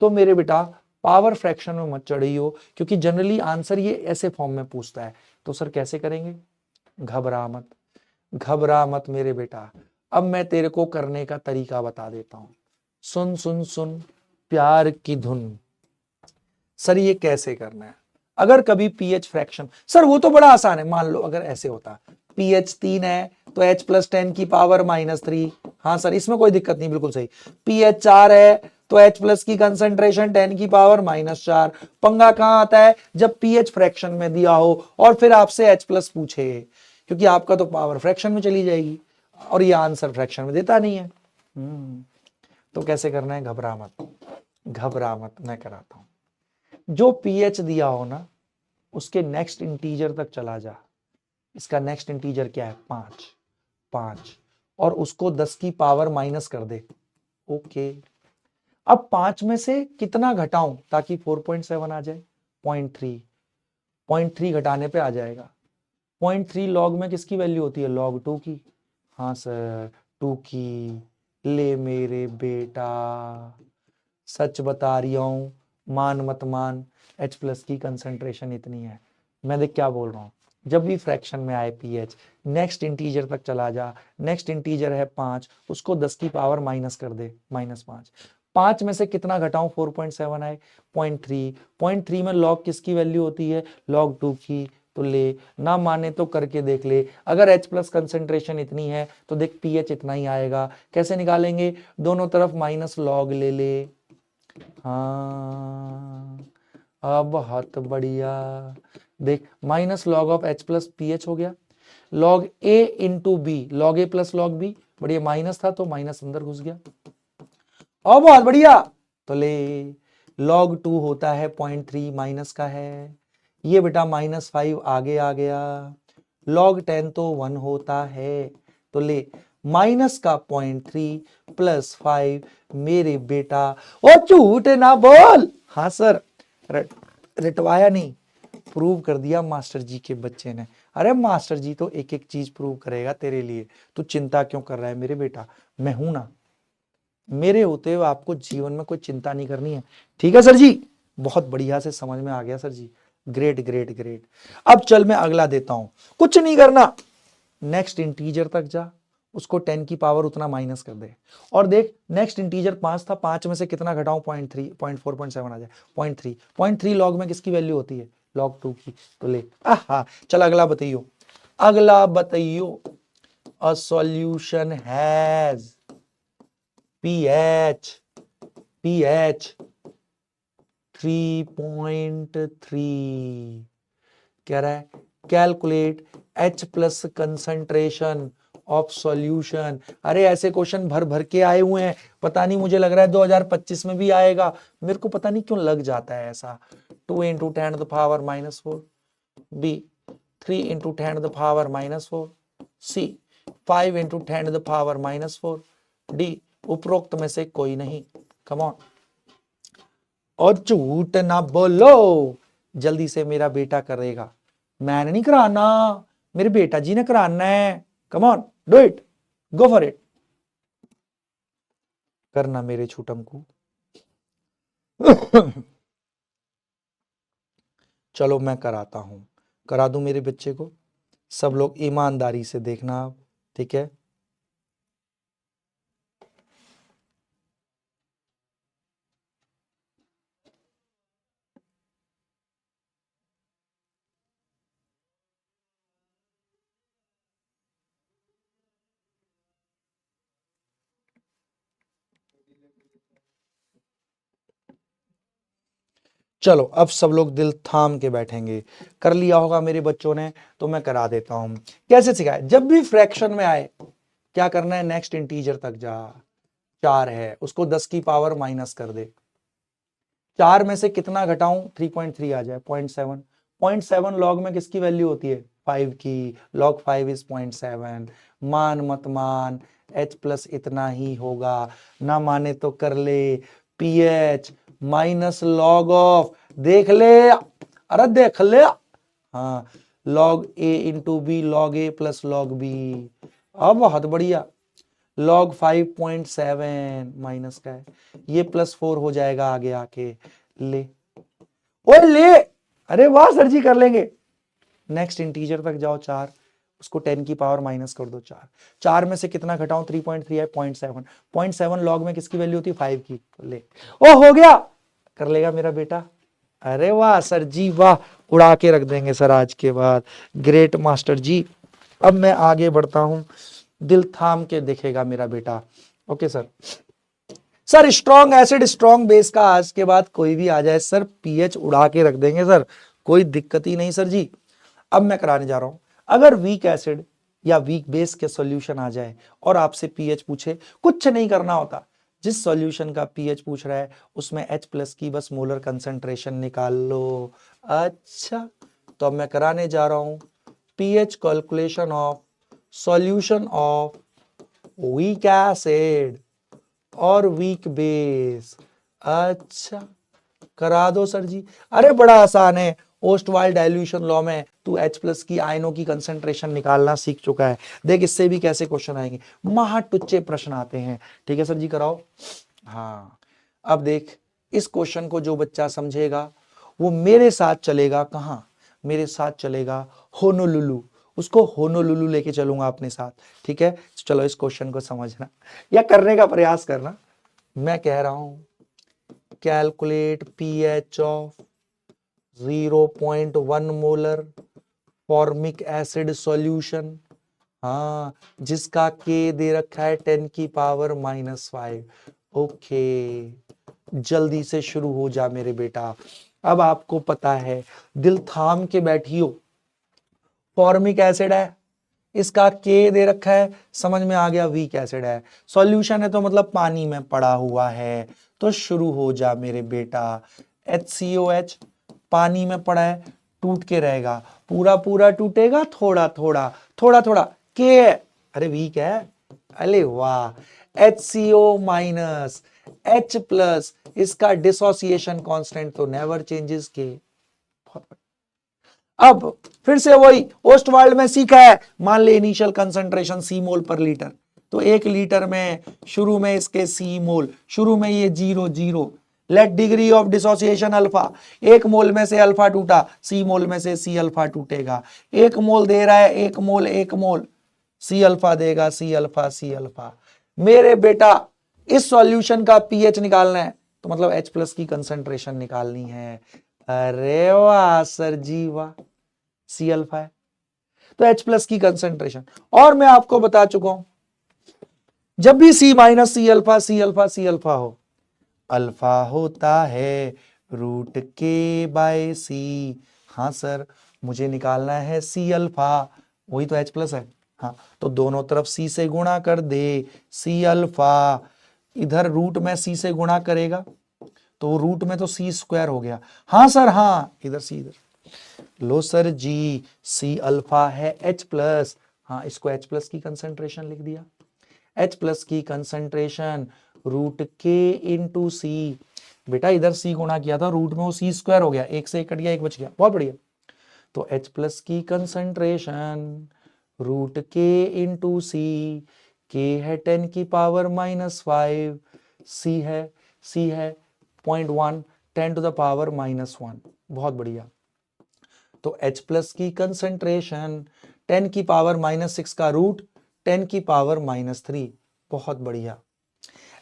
तो मेरे बेटा पावर फ्रैक्शन में मत चढ़ियो, क्योंकि जनरली आंसर ये ऐसे फॉर्म में पूछता है। तो सर कैसे करेंगे, घबरा मत मेरे बेटा, अब मैं तेरे को करने का तरीका बता देता हूं। सुन सुन सुन प्यार की धुन। सर ये कैसे करना है, अगर कभी पीएच फ्रैक्शन, सर वो तो बड़ा आसान है, मान लो अगर ऐसे होता पीएच 3 है तो H प्लस 10 की पावर माइनस 3। हाँ सर इसमें कोई दिक्कत नहीं, बिल्कुल सही। पीएच 4 है तो H प्लस की कंसेंट्रेशन 10 की पावर माइनस 4। पंगा कहां आता है, जब पीएच फ्रैक्शन में दिया हो और फिर आपसे H प्लस पूछे, क्योंकि आपका तो पावर फ्रैक्शन में चली जाएगी और ये आंसर फ्रैक्शन में देता नहीं है। तो कैसे करना है, घबरा मत मैं कराता हूं। जो पीएच दिया हो ना उसके नेक्स्ट इंटीजर तक चला जा, इसका नेक्स्ट इंटीजर क्या है 5, और उसको 10 की पावर माइनस कर दे। ओके, अब 5 में से कितना घटाऊं ताकि 4.7 आ जाए, 0.3 घटाने पे आ जाएगा। 0.3 लॉग में किसकी वैल्यू होती है, लॉग 2 की। हाँ सर 2 की। ले मेरे बेटा सच बता रही हूं, मान मत मान, H प्लस की कंसंट्रेशन इतनी है। मैं देख क्या बोल रहा हूं, जब भी फ्रैक्शन में आए पीएच नेक्स्ट इंटीजर तक चला जा, नेक्स्ट इंटीजर है 5, उसको 10 की पावर माइनस कर दे, -5। 5 में से कितना घटाऊं 4.7 आए, 0.3। 0.3 में लॉग किसकी वैल्यू होती है, लॉग 2 की। तो ले, ना माने तो करके देख ले, अगर H प्लस कंसेंट्रेशन इतनी है तो देख पीएच इतना ही आएगा। कैसे निकालेंगे, दोनों तरफ माइनस लॉग ले ले। हाँ अब बहुत बढ़िया, देख minus log of H plus P H हो गया, log A into B, log A plus log B, बढ़िया माइनस था तो माइनस अंदर घुस गया। और बहुत बढ़िया, तो ले लॉग 2 होता है 0.3 माइनस का है, ये बेटा -5 आगे आ गया। लॉग 10 तो 1 होता है, तो ले माइनस का 0.3 प्लस 5 मेरे बेटा। और झूठ ना बोल, हाँ सर रटवाया नहीं, प्रूव कर दिया मास्टर जी के बच्चे ने। अरे मास्टर जी तो एक एक चीज प्रूव करेगा तेरे लिए, तू चिंता क्यों कर रहा है मेरे बेटा, मैं हूं ना, मेरे होते हुए आपको जीवन में कोई चिंता नहीं करनी है। ठीक है सर जी, बहुत बढ़िया से समझ में आ गया सर जी, ग्रेट ग्रेट ग्रेट। अब चल मैं अगला देता हूं, कुछ नहीं करना, नेक्स्ट इंटीजर तक जा, उसको 10 की पावर उतना माइनस कर दे, और देख नेक्स्ट इंटीजर 5 था, 5 में से कितना घटाऊं, 0.3, 0.4, 0.7 आ जाए, 0.3, 0.3 लॉग में किसकी वैल्यू होती है, लॉग 2 की, तो ले आहा। चल अगला बताइयो, अगला बताइयो, अ सॉल्यूशन हैज pH 3.3, कह रहा है calculate H plus concentration of solution. अरे ऐसे क्वेश्चन भर भर के आए हुए हैं, पता नहीं, मुझे लग रहा है 2025 में भी आएगा, मेरे को पता नहीं क्यों लग जाता है ऐसा। 2 into 10⁻⁻⁴, B 3 into 10⁻⁻⁴, C 5 into 10⁻⁻⁴, D उपरोक्त में से कोई नहीं। कम ऑन, और झूठ ना बोलो, जल्दी से मेरा बेटा करेगा, मैंने नहीं कराना, मेरे बेटा जी ने कराना है। Come on, do it, go for it, करना मेरे छूटम को। चलो मैं कराता हूं, करा दूं मेरे बच्चे को, सब लोग ईमानदारी से देखना आप, ठीक है। चलो अब सब लोग दिल थाम के बैठेंगे, कर लिया होगा मेरे बच्चों ने, तो मैं करा देता हूं। कैसे सिखाए, जब भी फ्रैक्शन में आए क्या करना है, नेक्स्ट इंटीजर तक जा, 4 है उसको 10 की पावर माइनस कर दे, 4 में से कितना घटाऊं, 3.3 आ जाए, 0.7, 0.7 लॉग में किसकी वैल्यू होती है, 5 की, लॉग 5 इज 0.7, मान मत मान, H प्लस इतना ही होगा, ना माने तो कर ले, pH माइनस लॉग ऑफ, देख ले, अरे देख ले, हाँ, log A into B, log A plus log B, अब बहुत बढ़िया, लॉग 5.7 माइनस का है, ये +4 हो जाएगा आगे आके, ले ओए ले, अरे वाह सर जी कर लेंगे, नेक्स्ट इंटीजर तक जाओ, 4, उसको 10 की पावर माइनस कर दो, 4, 4 में से कितना घटाऊं, 3.3 है, 0.7, 0.7 लॉग में किसकी वैल्यू होती है, 5 की, ले, ओ हो गया, कर लेगा मेरा बेटा, अरे वाह सर जी वाह, उड़ा के रख देंगे सर आज के बाद, ग्रेट मास्टर जी। अब मैं आगे बढ़ता हूं, दिल थाम के देखेगा मेरा बेटा, okay sir. Sir strong acid strong base का आज के बाद कोई भी आ जाए सर, पीएच उड़ा के रख देंगे सर, कोई दिक्कत ही नहीं सर जी। अब मैं कराने जा रहा हूं, अगर वीक एसिड या वीक बेस के सॉल्यूशन आ जाए और आपसे पीएच पूछे, कुछ नहीं करना होता, जिस सॉल्यूशन का पीएच पूछ रहा है उसमें H प्लस की बस मोलर कंसंट्रेशन निकाल लो। अच्छा, तो अब मैं कराने जा रहा हूं pH calculation of solution of weak acid और वीक बेस। अच्छा, करा दो सर जी, अरे बड़ा आसान है, ओस्टवाल डाइल्यूशन लॉ में तू H प्लस की आयनों की कंसंट्रेशन निकालना सीख चुका है, देख इससे भी कैसे क्वेश्चन आएंगे, महा टुच्चे प्रश्न आते हैं। ठीक है सर जी, कराओ। हाँ, अब देख इस क्वेश्चन को जो बच्चा समझेगा वो मेरे साथ चलेगा, कहां, मेरे साथ चलेगा होनोलुलु, उसको होनोलुलु लेके चलूंगा अपने साथ। ठीक है, चलो इस क्वेश्चन को समझना या करने का प्रयास करना। मैं कह रहा हूं calculate pH of 0.1 molar formic acid solution, हाँ, जिसका के दे रखा है 10 की पावर -5। ओके, जल्दी से शुरू हो जा मेरे बेटा, अब आपको पता है, दिल थाम के बैठियो, फॉर्मिक एसिड है, इसका के दे रखा है, समझ में आ गया, वीक एसिड है, सॉल्यूशन है तो मतलब पानी में पड़ा हुआ है, तो शुरू हो जा मेरे बेटा, HCOH पानी में पड़ा है, टूट के रहेगा, पूरा पूरा टूटेगा, थोड़ा थोड़ा, थोड़ा थोड़ा, के अरे वीक है, अरे वाह, HCO माइनस H प्लस, इसका डिसोसिएशन कांस्टेंट तो नेवर चेंजेस के, अब फिर से वही ओस्टवाल्ड में सीखा है, मान ले इनिशियल कंसंट्रेशन सी मोल पर लीटर, तो 1 लीटर में शुरू में इसके सी मोल, शुरू में ये 0 let degree of dissociation alpha, 1 mole में से अल्फा टूटा, सी मोल में से सी अल्फा टूटेगा, 1 मोल दे रहा है, 1 मोल सी अल्फा देगा, सी अल्फा। मेरे बेटा इस सॉल्यूशन का पीएच निकालना है, तो मतलब H प्लस की कंसंट्रेशन निकालनी है। अरे वाह सर जी वाह, सी अल्फा है तो H प्लस की कंसंट्रेशन। और मैं आपको बता चुका हूं, जब भी C माइनस सी अल्फा हो, अल्फा होता है रूट के बाय सी। हाँ सर, मुझे निकालना है सी अल्फा, वही तो H प्लस है। हाँ, तो दोनों तरफ C से गुणा कर दे, सी अल्फा, इधर रूट में C से गुणा करेगा तो रूट में तो C स्क्वायर हो गया। हाँ सर, हाँ इधर C इधर, लो सर जी, सी अल्फा है H प्लस। हाँ, इसको H प्लस की कंसंट्रेशन लिख दिया, H प्लस की कंसंट्रेशन रूट के इंटू सी। बेटा इधर C गुणा किया था, रूट में वो C स्क्वायर हो गया, 1 से 1 कट गया, 1 बच गया, बहुत बढ़िया। तो H प्लस की कंसंट्रेशन रूट के इंटू सी, के है 10 की पावर -5, C है 0.1, 10 टू द पावर -1, बहुत बढ़िया। तो H प्लस की कंसंट्रेशन 10 की पावर -6 का रूट 10 की पावर -3, बहुत बढ़िया।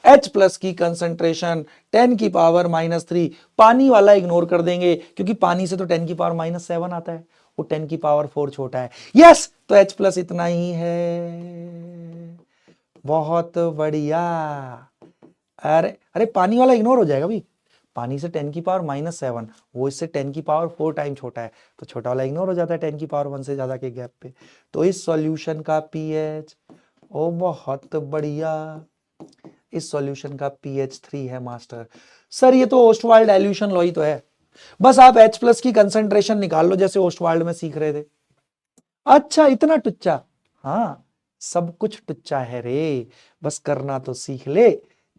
H प्लस की कंसंट्रेशन 10 की पावर -3, पानी वाला इग्नोर कर देंगे क्योंकि पानी से तो 10 की पावर -7 आता है, वो 10 की पावर 4 छोटा है। यस, तो H प्लस इतना ही है, बहुत बढ़िया। अरे पानी वाला इग्नोर हो जाएगा भाई, पानी से 10 की पावर -7, वो इससे 10 की पावर 4 टाइम छोटा है, तो छोटा वाला इग्नोर हो जाता है 10 की पावर 1 से ज्यादा के गैप पे। तो इस सॉल्यूशन का पीएच, ओ बहुत बढ़िया, इस सॉल्यूशन का पीएच 3 है मास्टर। सर ये तो ओस्टवाल्ड डाइल्यूशन लॉ ही तो है, बस आप H प्लस की कंसंट्रेशन निकाल लो जैसे ओस्टवाल्ड में सीख रहे थे। अच्छा इतना टुच्चा, हाँ सब कुछ टुच्चा है रे, बस करना तो सीख ले।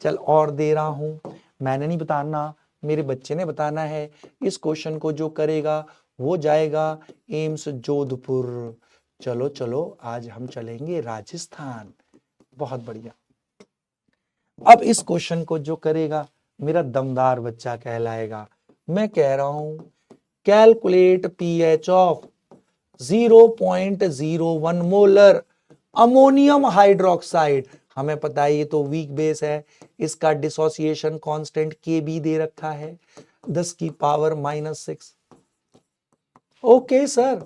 चल और दे रहा हूं, मैंने नहीं बताना, मेरे बच्चे ने बताना है। इस क्वेश्चन को जो करेगा वो जाएगा एम्स जोधपुर। चलो चलो, आज हम चलेंगे राजस्थान, बहुत बढ़िया। अब इस क्वेश्चन को जो करेगा मेरा दमदार बच्चा कहलाएगा। मैं कह रहा हूं, calculate pH of 0.01 molar ammonium hydroxide. हमें पता है ये तो वीक बेस है, इसका डिसोसिएशन कांस्टेंट Kb दे रखा है 10 की power -6। Okay sir,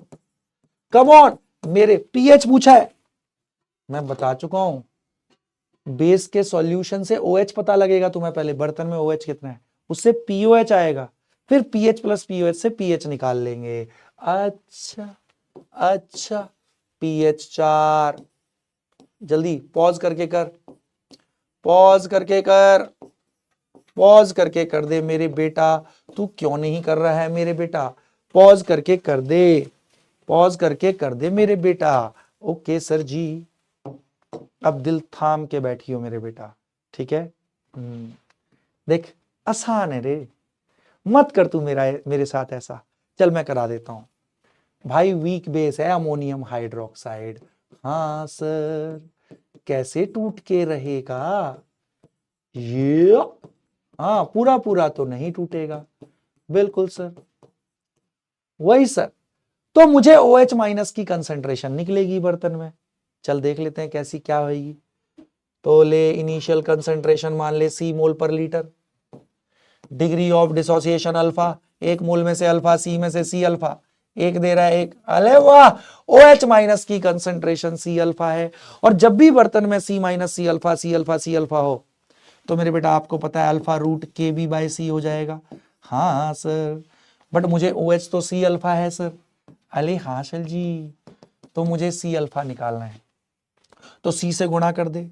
come on, मेरे पीएच पूछा है, मैं बता चुका हूं। बेस के सॉल्यूशन से OH पता लगेगा तुम्हें, पहले बर्तन में OH कितना है, उससे POH आएगा, फिर pH प्लस POH से pH निकाल लेंगे। अच्छा, pH 4, जल्दी पॉज करके कर दे मेरे बेटा। तू क्यों नहीं कर रहा है मेरे बेटा, पॉज करके कर दे मेरे बेटा। ओके सर जी, अब दिल थाम के बैठियो मेरे बेटा, ठीक है। देख आसान है रे, मत कर तू मेरे साथ ऐसा, चल मैं करा देता हूं भाई। वीक बेस है अमोनियम हाइड्रोक्साइड। हाँ सर, कैसे टूट के रहेगा ये, हाँ पूरा तो नहीं टूटेगा, बिल्कुल सर, वही सर। तो मुझे OH माइनस की कंसंट्रेशन निकलेगी बर्तन में, चल देख लेते हैं कैसी क्या होगी। तो ले इनिशियल कंसंट्रेशन मान ले C मोल पर litre, degree of dissociation alpha, 1 mole में से अल्फा, C में से C अल्फा, 1 दे रहा है 1, अरे वाह, OH माइनस की कंसंट्रेशन C अल्फा है। और जब भी बर्तन में C माइनस C अल्फा हो, तो मेरे बेटा आपको पता है alpha root Kb by C हो जाएगा। हाँ सर, बट मुझे OH तो C अल्फा है सर। अरे हाँ सर जी, तो मुझे C अल्फा निकालना है, तो C से गुणा कर दे,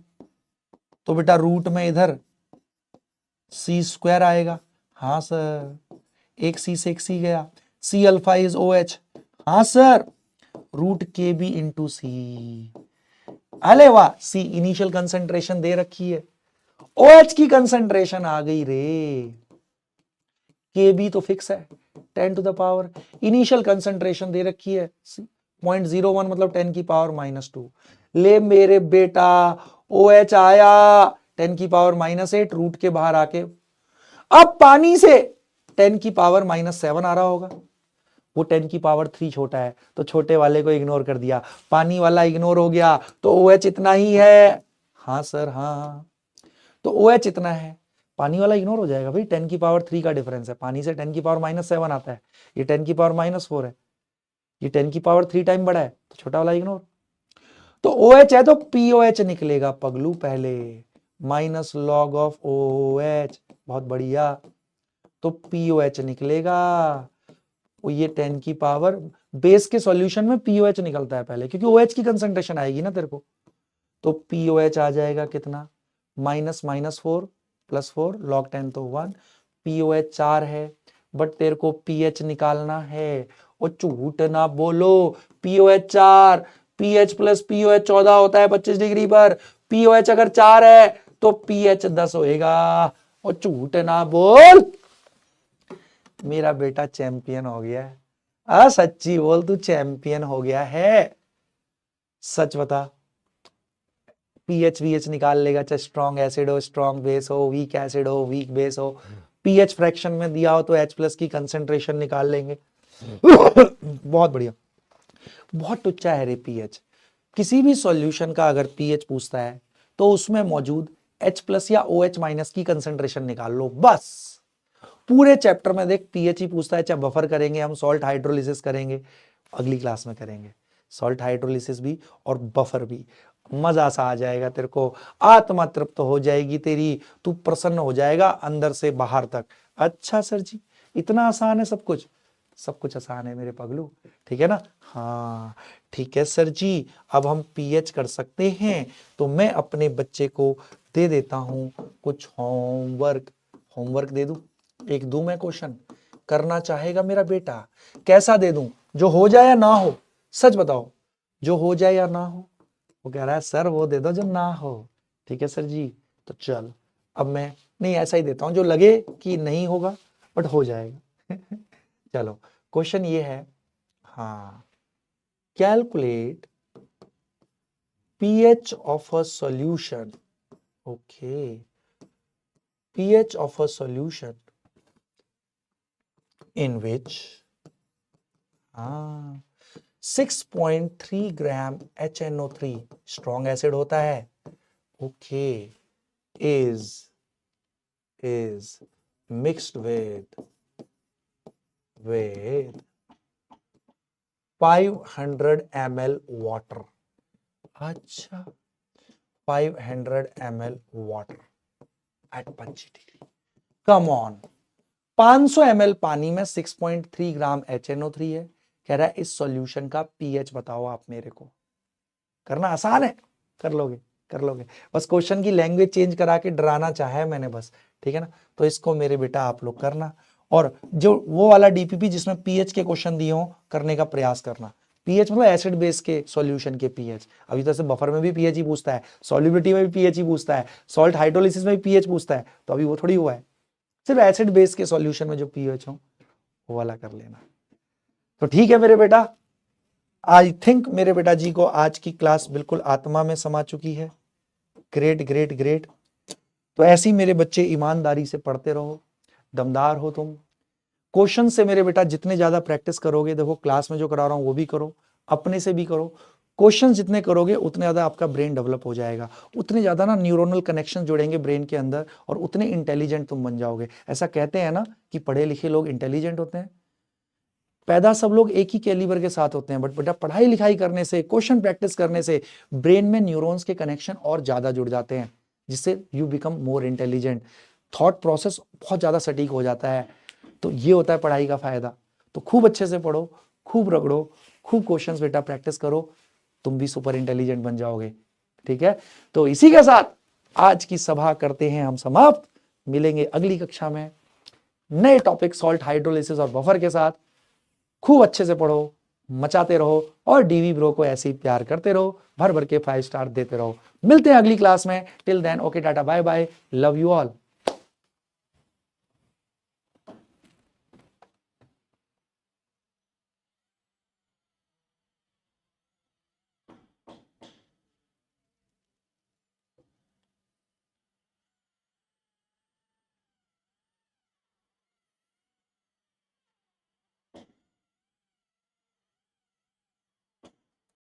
तो बेटा रूट में इधर C स्क्वायर आएगा। हाँ सर, एक C से एक C गया, C अल्फा इज OH। हाँ sir, root Kb into C। अरे वाह, C इनिशियल कंसंट्रेशन दे रखी है, OH की कंसंट्रेशन आ गई रे, Kb तो फिक्स है 10 to the power, initial concentration दे रखी है 0.01 मतलब 10 की पावर -2। ले मेरे बेटा OH आया 10 की पावर -8 रूट के बाहर आके, अब पानी से 10 की पावर -7 आ रहा होगा, वो 10 की पावर 3 छोटा है तो छोटे वाले को इग्नोर कर दिया, पानी वाला इग्नोर हो गया तो OH इतना ही है। हाँ सर हाँ, तो OH इतना है, पानी वाला इग्नोर हो जाएगा भाई, 10 की पावर 3 का डिफरेंस है, पानी से 10 की पावर -7 आता है, ये 10 की पावर -4 है, ये 10 की पावर 3 टाइम बड़ा है तो छोटा वाला इग्नोर। तो OH है तो POH निकलेगा पगलू पहले, माइनस लॉग ऑफ OH, बहुत बढ़िया, तो POH निकलेगा। वो ये 10 की पावर बेस के सॉल्यूशन में POH निकलता है पहले, क्योंकि OH की कंसंट्रेशन आएगी ना तेरे को, तो POH आ जाएगा कितना, -4 + 4 log 10 तो 1, POH 4 है, बट तेरे को pH निकालना है, और झूठ ना बोलो, POH 4, pH + POH 14 होता है 25 डिग्री पर, POH अगर 4 है तो pH 10 होएगा, और झूठ ना बोल, मेरा बेटा चैंपियन हो गया है। सच्ची बोल, तू चैंपियन हो गया है, सच बता। pH निकाल लेगा, चाहे स्ट्रॉन्ग एसिड हो, स्ट्रॉन्ग बेस हो, वीक एसिड हो, वीक बेस हो, pH फ्रैक्शन में दिया हो तो H+ की कंसंट्रेशन निकाल लेंगे। बहुत बढ़िया, बहुत टुच्चा है रे pH। किसी भी सॉल्यूशन का अगर pH पूछता है तो उसमें मौजूद H+ या OH- की कंसंट्रेशन निकाल लो बस। पूरे चैप्टर में देख pH ही पूछता है, चाहे बफर करेंगे हम, सॉल्ट हाइड्रोलिसिस करेंगे, अगली क्लास में करेंगे सॉल्ट हाइड्रोलिसिस भी और बफर भी, मजा सा आ जाएगा तेरे को, आत्मा तृप्त हो जाएगी तेरी, तू प्रसन्न हो जाएगा अंदर से बाहर तक। अच्छा सर जी इतना आसान है सब कुछ? सब कुछ आसान है मेरे पगलू, ठीक है ना? हाँ ठीक है सर जी, अब हम pH कर सकते हैं, तो मैं अपने बच्चे को दे देता हूं कुछ होमवर्क। होमवर्क दे दूं, एक दूं मैं क्वेश्चन, करना चाहेगा मेरा बेटा? कैसा दे दूं, जो हो जाए या ना हो? सच बताओ, जो हो जाए या ना हो? वो कह रहा है सर वो दे दो जो ना हो। ठीक है सर जी, तो चल अब मैं नहीं ऐसा ही देता हूं जो लगे कि नहीं होगा बट हो जाएगा। चलो क्वेश्चन ये है, हाँ, calculate pH of a solution, okay, pH of a solution in which 6.3 gram HNO3 strong acid होता है, okay, is mixed with 500 ml water। अच्छा 500 ml water at 25 degree, come on, 500 ml पानी में 6.3 ग्राम HNO3 है, कह रहा है इस सॉल्यूशन का pH बताओ आप मेरे को। करना आसान है, कर लोगे कर लोगे, बस क्वेश्चन की लैंग्वेज चेंज करा के डराना चाहा है मैंने बस, ठीक है ना? तो इसको मेरे बेटा आप लोग करना, और जो वो वाला डीपीपी जिसमें pH के क्वेश्चन दिए हो करने का प्रयास करना। pH मतलब एसिड बेस के सॉल्यूशन के pH, अभी तो ऐसे बफर में भी pH ही पूछता है, सॉल्युबिलिटी में भी pH ही पूछता है, सॉल्ट हाइड्रोलिसिस में भी pH पूछता है, तो अभी वो थोड़ी हुआ है, सिर्फ एसिड बेस के सॉल्यूशन में जो pH हो वो वाला कर लेना। तो ठीक है मेरे बेटा, आई थिंक मेरे बेटा जी को आज की क्लास बिल्कुल आत्मा में समा चुकी है। ग्रेट ग्रेट ग्रेट, तो ऐसे ही मेरे बच्चे ईमानदारी से पढ़ते रहो, दमदार हो तुम। क्वेश्चन से मेरे बेटा जितने ज्यादा प्रैक्टिस करोगे, देखो क्लास में जो करा रहा हूं वो भी करो, अपने से भी करो, क्वेश्चन जितने करोगे उतने ज्यादा आपका ब्रेन डेवलप हो जाएगा, उतने ज्यादा ना न्यूरोनल कनेक्शन जुड़ेंगे ब्रेन के अंदर, और उतने इंटेलिजेंट तुम बन जाओगे। ऐसा कहते हैं ना कि पढ़े लिखे लोग इंटेलिजेंट होते हैं, पैदा सब लोग एक ही कैलिबर के साथ होते हैं, बट बेटा पढ़ाई लिखाई करने से, क्वेश्चन प्रैक्टिस करने से ब्रेन में न्यूरॉन्स के कनेक्शन और ज्यादा जुड़ जाते हैं, जिससे you become more intelligent, thought process बहुत ज्यादा सटीक हो जाता है। तो ये होता है पढ़ाई का फायदा। तो खूब अच्छे से पढ़ो, खूब रगड़ो, खूब क्वेश्चंस बेटा प्रैक्टिस करो, तुम भी सुपर इंटेलिजेंट बन जाओगे, ठीक है? तो इसी के साथ आज की सभा करते हैं हम समाप्त, मिलेंगे अगली कक्षा में नए टॉपिक सॉल्ट हाइड्रोलिसिस और बफर के साथ। खूब अच्छे से पढ़ो, मचाते रहो, और डीवी ब्रो को ऐसे ही प्यार करते रहो, भर भर के 5 स्टार देते रहो। मिलते हैं अगली क्लास में, till then okay tata bye bye, love you all.